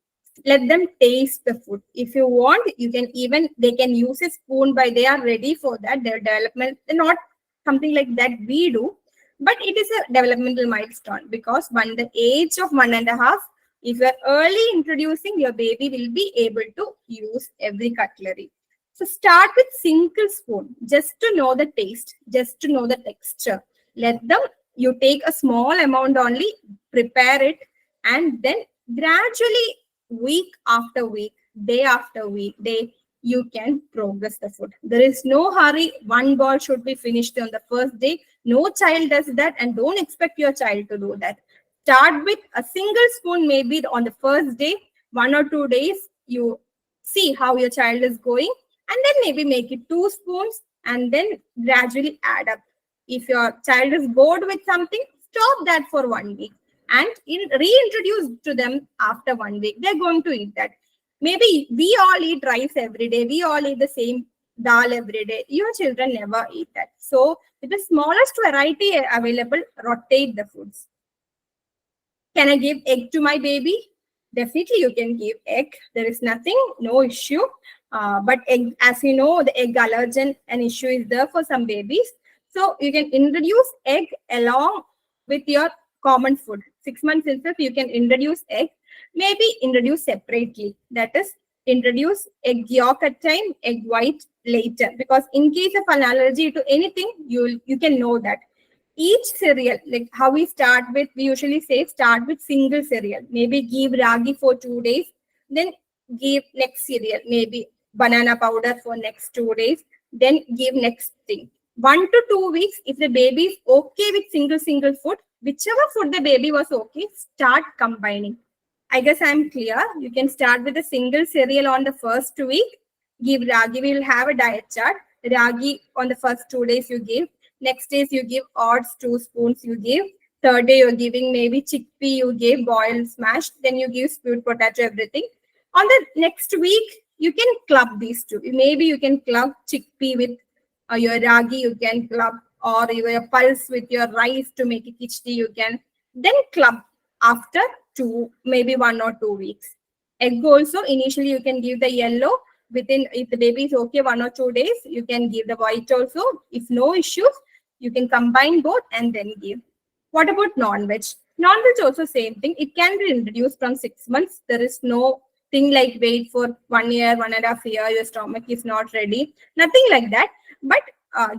Let them taste the food. If you want, you can even, they can use a spoon by, they are ready for that. Their development, not something like that we do, but it is a developmental milestone, because when the age of 1.5, if you are early introducing, your baby will be able to use every cutlery. So start with single spoon, just to know the taste, just to know the texture. Let them, you take a small amount only, prepare it, and then gradually, week after week, day after week, day, you can progress the food. There is no hurry. One ball should be finished on the first day. No child does that, and don't expect your child to do that. Start with a single spoon, maybe on the first day, 1 or 2 days, you see how your child is going, and then maybe make it 2 spoons, and then gradually add up. If your child is bored with something, stop that for 1 week and reintroduce to them after 1 week. They're going to eat that. Maybe we all eat rice every day. We all eat the same dal every day. Your children never eat that. So with the smallest variety available, rotate the foods. Can I give egg to my baby? Definitely you can give egg. There is nothing, no issue. But egg, as you know, the egg allergen, an issue is there for some babies. So you can introduce egg along with your common food. 6 months itself, you can introduce egg. Maybe introduce separately. That is, introduce egg yolk at time, egg white later. Because in case of an allergy to anything, you can know that. Each cereal, like how we start with, we usually say start with single cereal. Maybe give ragi for 2 days, then give next cereal, maybe banana powder for next 2 days, then give next thing. 1 to 2 weeks, if the baby is okay with single food, whichever food the baby was okay, start combining. I guess I'm clear. You can start with a single cereal on the first week. Give ragi. We'll have a diet chart. Ragi on the first 2 days you give. Next days you give oats, 2 spoons you give. Third day you're giving maybe chickpea you give, boiled, smashed. Then you give sweet potato, everything. On the next week, you can club these two. Maybe you can club chickpea with your ragi. You can club or your pulse with your rice to make it khichdi, you can. Then club after maybe 1 or 2 weeks. Egg also, initially you can give the yellow. Within, if the baby is okay, 1 or 2 days, you can give the white also. If no issues, you can combine both and then give. What about non-veg? Non-veg also same thing. It can be introduced from 6 months. There is no thing like wait for 1 year, 1.5 years, your stomach is not ready. Nothing like that. But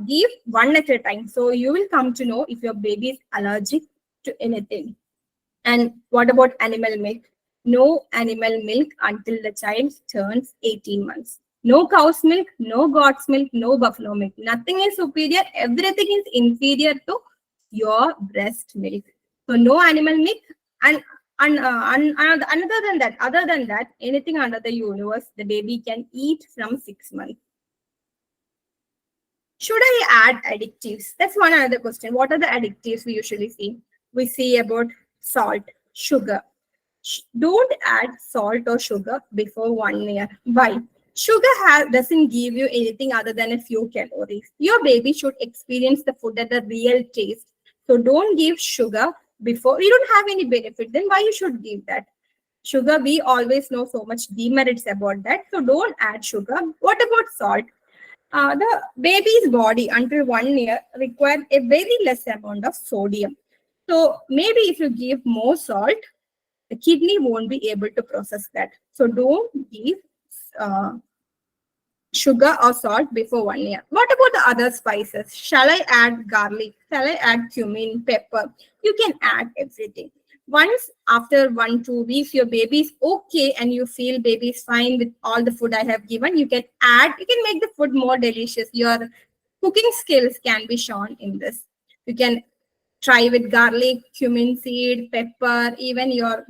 give one at a time. So you will come to know if your baby is allergic to anything. And what about animal milk? No animal milk until the child turns 18 months. No cow's milk, no goat's milk, no buffalo milk. Nothing is superior. Everything is inferior to your breast milk. So no animal milk. And other than that, anything under the universe, the baby can eat from 6 months. Should I add additives? That's one other question. What are the additives we usually see? We see about salt, sugar. Don't add salt or sugar before 1 year. Why? Sugar doesn't give you anything other than a few calories. Your baby should experience the food at the real taste. So don't give sugar before. You don't have any benefit. Then why you should give that? Sugar, we always know so much demerits about that. So don't add sugar. What about salt? The baby's body until 1 year requires a very less amount of sodium. So maybe if you give more salt, the kidney won't be able to process that. So don't give sugar or salt before 1 year. What about the other spices? Shall I add garlic? Shall I add cumin, pepper? You can add everything. Once after 1-2 weeks, your baby is okay and you feel baby is fine with all the food I have given, you can make the food more delicious. Your cooking skills can be shown in this. You can try with garlic, cumin seed, pepper, even your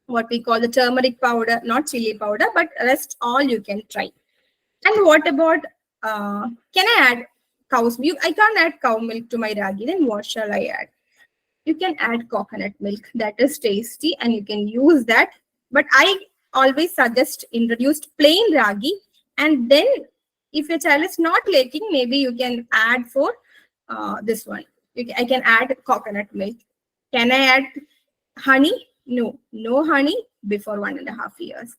what we call the turmeric powder, not chili powder, but rest all you can try. And what about, can I add cow's milk? I can't add cow milk to my ragi. Then what shall I add? You can add coconut milk. That is tasty and you can use that. But I always suggest introduced plain ragi. And then if your child is not liking, maybe you can add for this one. I can add coconut milk. Can I add honey? No honey before 1.5 years.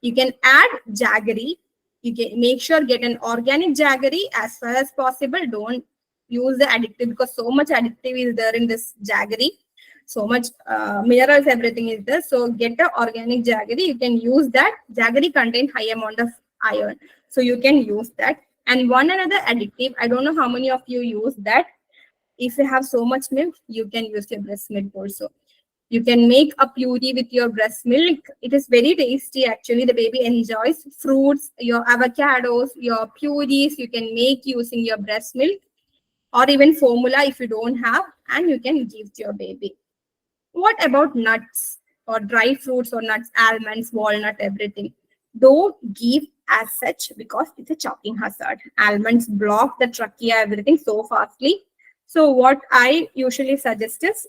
You can add jaggery. You can make sure get an organic jaggery as far as possible. Don't use the addictive because so much addictive is there in this jaggery. So much minerals, everything is there. So get an organic jaggery. You can use that. Jaggery contains high amount of iron. So you can use that. And one another addictive, I don't know how many of you use that. If you have so much milk, you can use your breast milk also. You can make a puree with your breast milk. It is very tasty. Actually, the baby enjoys fruits, your avocados, your purees. You can make using your breast milk or even formula if you don't have, and you can give to your baby. What about nuts or dry fruits or nuts, almonds, walnut, everything? Don't give as such because it's a choking hazard. Almonds block the trachea, everything so fastly. So what I usually suggest is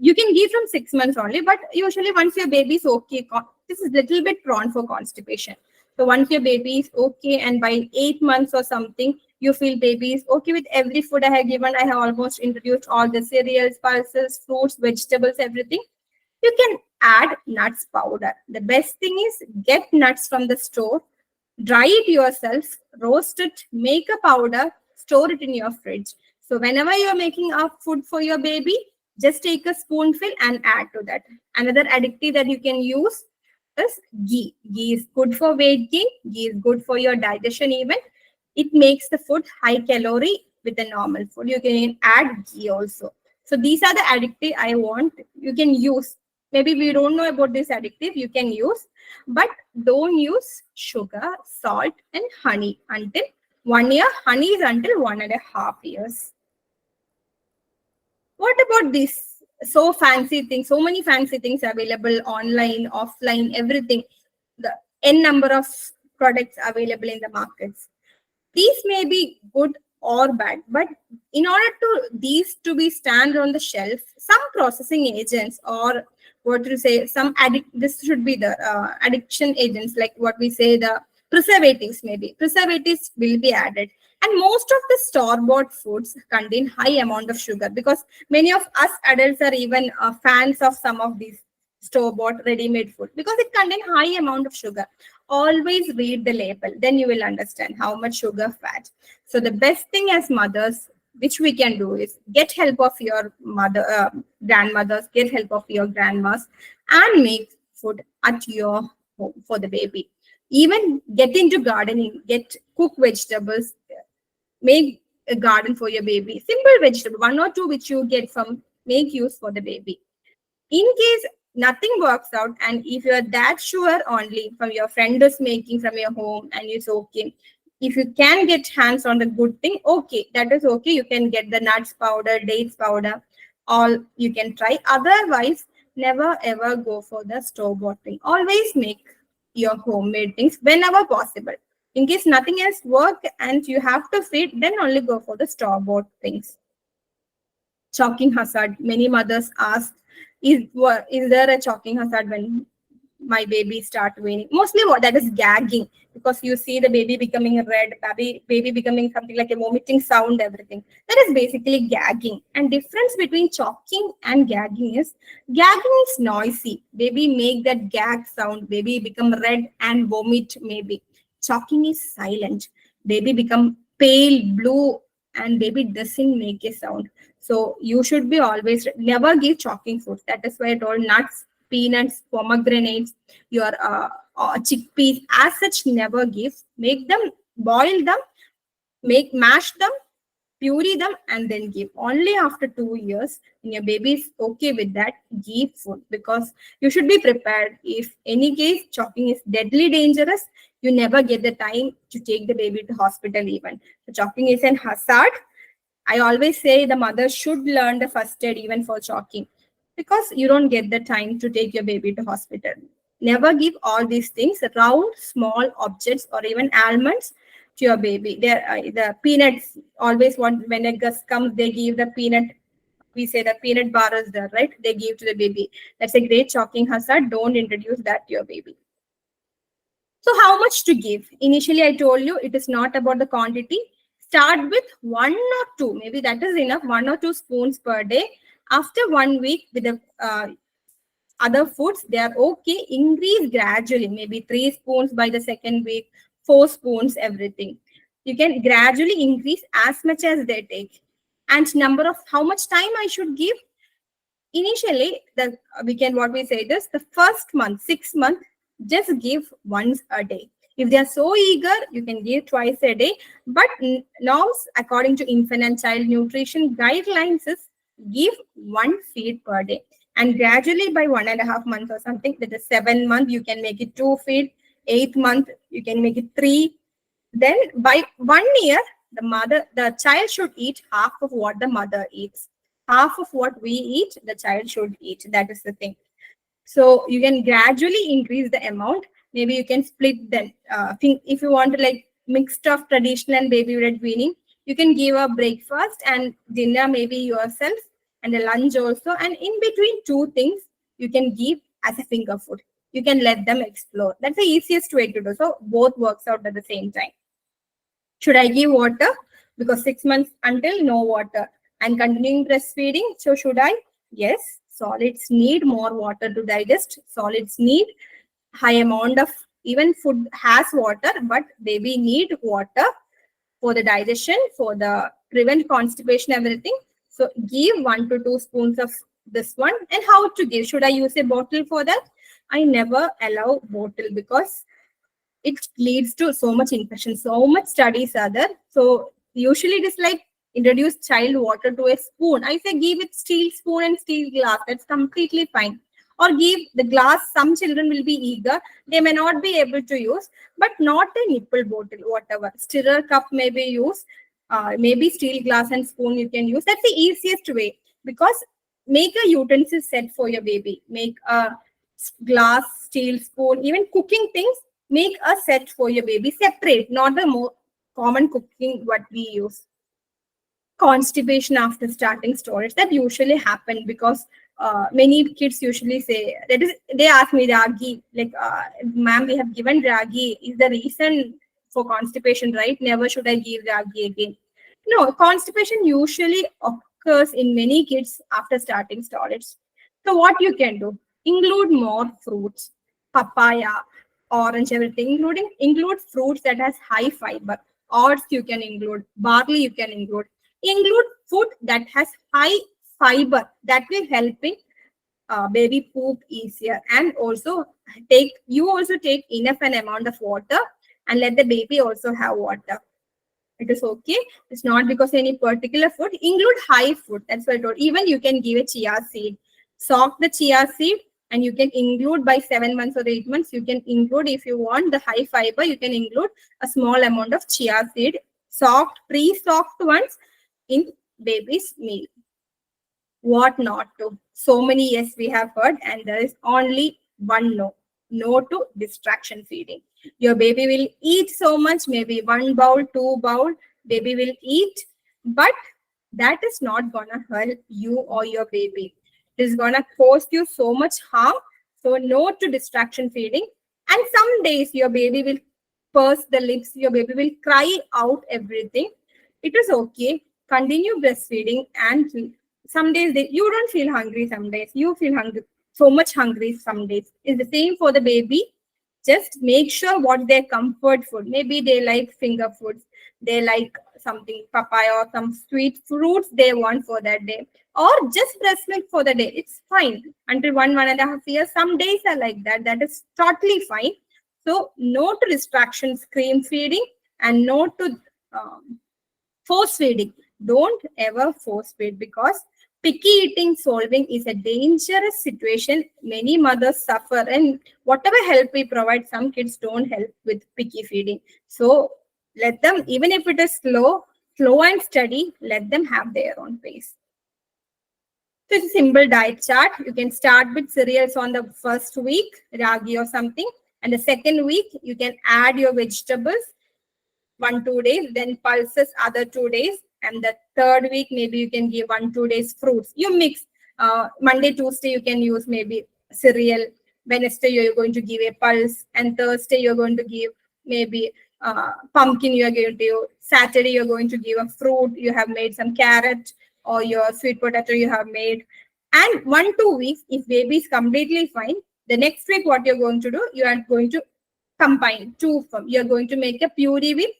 you can give from 6 months only, but usually once your baby is okay, this is a little bit prone for constipation. So once your baby is okay and by 8 months or something, you feel baby is okay with every food I have given. I have almost introduced all the cereals, pulses, fruits, vegetables, everything. You can add nuts powder. The best thing is get nuts from the store, dry it yourself, roast it, make a powder, store it in your fridge. So whenever you're making a food for your baby, just take a spoonful and add to that. Another addictive that you can use is ghee. Ghee is good for weight gain. Ghee is good for your digestion even. It makes the food high calorie with the normal food. You can add ghee also. So these are the addictive I want. You can use. Maybe we don't know about this addictive. You can use. But don't use sugar, salt, and honey until 1 year. Honey is until 1.5 years. What about this? So fancy things, so many fancy things available online, offline, everything. The n number of products available in the markets. These may be good or bad, but in order to these to be stand on the shelf, some processing agents or what to say, this should be the addiction agents, like what we say, the Preservatives, maybe preservatives will be added. And most of the store-bought foods contain high amount of sugar, because many of us adults are even fans of some of these store-bought ready-made food, because it contains high amount of sugar. Always read the label, then you will understand how much sugar, fat. So the best thing as mothers which we can do is get help of your grandmothers, get help of your grandmas, and make food at your home for the baby. Even get into gardening, get cook vegetables, make a garden for your baby. Simple vegetable, one or two which you get from, make use for the baby. In case nothing works out, and if you're that sure only from your friend is making from your home and it's okay, if you can get hands on the good thing, okay, that is okay. You can get the nuts powder, dates powder, all you can try. Otherwise, never ever go for the store bought thing. Always make your homemade things whenever possible. In case nothing else work and you have to feed, then only go for the store bought things. Choking hazard. Many mothers ask, is there a choking hazard when my baby start weaning? Mostly what that is gagging, because you see the baby becoming red, baby becoming something like a vomiting sound, everything. That is basically gagging. And difference between choking and gagging is, gagging is noisy. Baby make that gag sound, baby become red and vomit maybe. Choking is silent. Baby become pale blue and baby doesn't make a sound. So you should be always never give choking foods. That is why I told nuts, peanuts, pomegranates, your chickpeas, as such, never give. Make them, boil them, mash them, puree them, and then give. Only after 2 years, when your baby is okay with that, give food, because you should be prepared. If any case choking is deadly dangerous, you never get the time to take the baby to hospital even. So choking is an hazard. I always say the mother should learn the first aid even for choking, because you don't get the time to take your baby to hospital. Never give all these things, round, small objects, or even almonds to your baby. The peanuts, always when a gust comes, they give the peanut. We say the peanut bar is there, right? They give to the baby. That's a great choking hazard. Don't introduce that to your baby. So how much to give? Initially, I told you it is not about the quantity. Start with 1 or 2. Maybe that is enough. 1 or 2 spoons per day. After 1 week with the other foods, they are okay. Increase gradually. Maybe 3 spoons by the second week, 4 spoons, everything. You can gradually increase as much as they take. And number of how much time I should give? Initially, what we say is the first month, 6 months, just give once a day. If they are so eager, you can give twice a day. But norms according to infant and child nutrition guidelines is give 1 feed per day. And gradually by 1.5 months or something, that is 7 month, you can make it 2 feed. 8th month, you can make it 3. Then by 1 year, the child should eat half of what the mother eats. Half of what we eat, the child should eat. That is the thing. So you can gradually increase the amount. Maybe you can split them. If you want to like mixed of traditional and baby led weaning, you can give a breakfast and dinner maybe yourself, and a lunch also. And in between 2 things, you can give as a finger food. You can let them explore. That's the easiest way to do. So both works out at the same time. Should I give water? Because 6 months until no water. And continuing breastfeeding. So should I? Yes. Solids need more water to digest. Solids need high amount of, even food has water, but baby need water for the digestion, for the prevent constipation, everything. So give 1 to 2 spoons of this one. And how to give? Should I use a bottle for that? I never allow bottle, because it leads to so much infection. So much studies are there. So usually it is like introduce child water to a spoon. I say give it steel spoon and steel glass. That's completely fine. Or give the glass. Some children will be eager. They may not be able to use, but not a nipple bottle, whatever. Stirrer cup may be used. Maybe steel glass and spoon you can use. That's the easiest way, because make a utensil set for your baby. Make a glass, steel spoon, even cooking things. Make a set for your baby separate, not the more common cooking what we use. Constipation after starting storage, that usually happen because many kids usually say that is they ask me ragi like ma'am we have given ragi is the reason for constipation, right? Never should I give ragi again. No, constipation usually occurs in many kids after starting solids. So what you can do, include more fruits, papaya, orange, everything, include fruits that has high fiber. Oats you can include, barley you can include food that has high fiber that will help in baby poop easier, and also take enough an amount of water and let the baby also have water. It is okay. It's not because any particular food. Include high food. That's what I told. Even you can give a chia seed. Soak the chia seed and you can include by 7 months or 8 months. You can include if you want the high fiber. You can include a small amount of chia seed, soaked, pre-soaked ones in baby's meal. What not to? So many yes we have heard, and there is only one no. No to distraction feeding. Your baby will eat so much, maybe one bowl, two bowl, baby will eat, but that is not gonna help you or your baby. It is gonna cause you so much harm. So no to distraction feeding. And some days your baby will purse the lips, your baby will cry out everything. It is okay. Continue breastfeeding, and some days you don't feel hungry, some days you feel hungry, so much hungry some days. It's the same for the baby. Just make sure what their comfort food. Maybe they like finger foods, they like something papaya or some sweet fruits they want for that day, or just breast milk for the day. It's fine until 1.5 years. Some days are like that. That is totally fine. So no to distractions, cream feeding, and no to force feeding. Don't ever force feed, because picky eating solving is a dangerous situation. Many mothers suffer, and whatever help we provide, some kids don't help with picky feeding. So let them, even if it is slow and steady, let them have their own pace. So it's a simple diet chart. You can start with cereals on the first week, ragi or something, and the second week you can add your vegetables 1-2 days, then pulses other 2 days, and the third week maybe you can give 1-2 days fruits. You mix. Monday, Tuesday you can use maybe cereal. Wednesday you're going to give a pulse, and Thursday you're going to give maybe pumpkin. You are going to give. Saturday you're going to give a fruit. You have made some carrot or your sweet potato you have made. And 1-2 weeks, if baby is completely fine, the next week what you're going to do, you are going to combine two from. You're going to make a puree with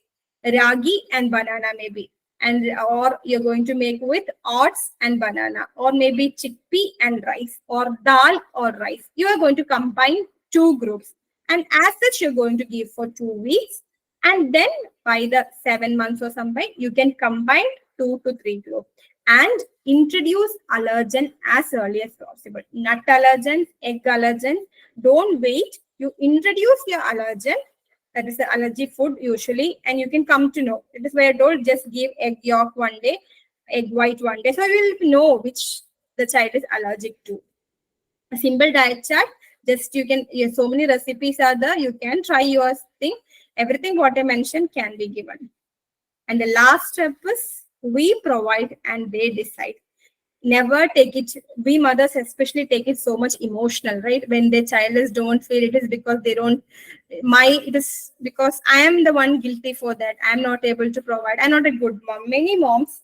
ragi and banana maybe, and or you're going to make with oats and banana, or maybe chickpea and rice, or dal or rice. You are going to combine two groups, and as such you're going to give for 2 weeks, and then by the 7 months or something you can combine 2 to 3 groups and introduce allergen as early as possible. Nut allergens, egg allergens, don't wait. You introduce your allergen, that is the allergy food usually, and you can come to know. It is where I told, just give egg yolk one day, egg white one day. So you will know which the child is allergic to. A simple diet chart. Just you can, so many recipes are there. You can try your thing. Everything what I mentioned can be given. And the last step is we provide and they decide. Never take it, we mothers especially take it so much emotional, right? When their child is don't feel, it is because they don't, it is because I am the one guilty for that. I am not able to provide. I'm not a good mom. Many moms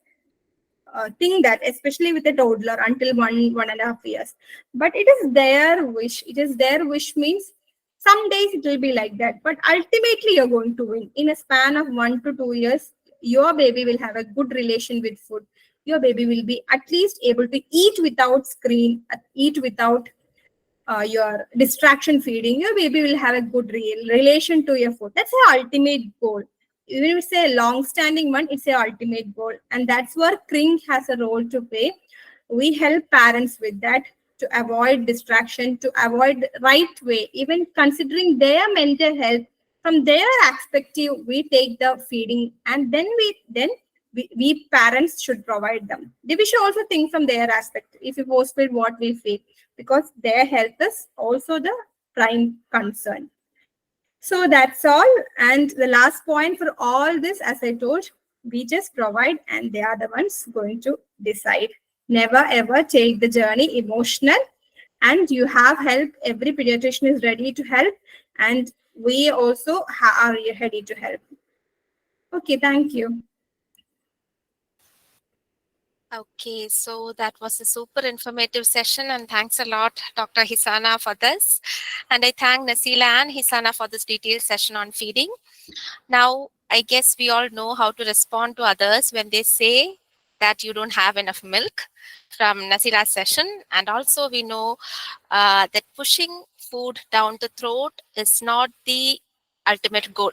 think that, especially with a toddler until 1.5 years. But it is their wish. It is their wish means some days it will be like that. But ultimately, you're going to win. In a span of 1 to 2 years, your baby will have a good relation with food. Your baby will be at least able to eat without screen, eat without your distraction feeding. Your baby will have a good relation to your food. That's the ultimate goal. Even if it's a long-standing one, it's a ultimate goal, and that's where Kring has a role to play. We help parents with that, to avoid distraction, to avoid right way, even considering their mental health. From their perspective, we take the feeding, and we parents should provide them. We should also think from their aspect. If you force feed, what we feed, because their health is also the prime concern. So that's all. And the last point for all this, as I told, we just provide and they are the ones going to decide. Never ever take the journey emotional, and you have help. Every pediatrician is ready to help, and we also are ready to help. Okay, thank you. Okay, so that was a super informative session, and thanks a lot, Dr. Hisana, for this. And I thank Naseela and Hisana for this detailed session on feeding. Now, I guess we all know how to respond to others when they say that you don't have enough milk from Naseela's session. And also, we know that pushing food down the throat is not the ultimate goal.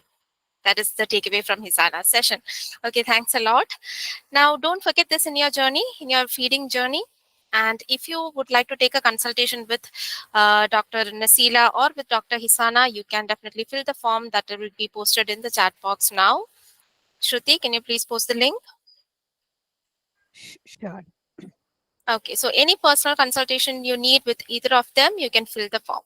That is the takeaway from Hisana's session. Okay, thanks a lot. Now, don't forget this in your journey, in your feeding journey. And if you would like to take a consultation with Dr. Naseela or with Dr. Hisana, you can definitely fill the form that will be posted in the chat box now. Shruti, can you please post the link? Sure. Okay, so any personal consultation you need with either of them, you can fill the form.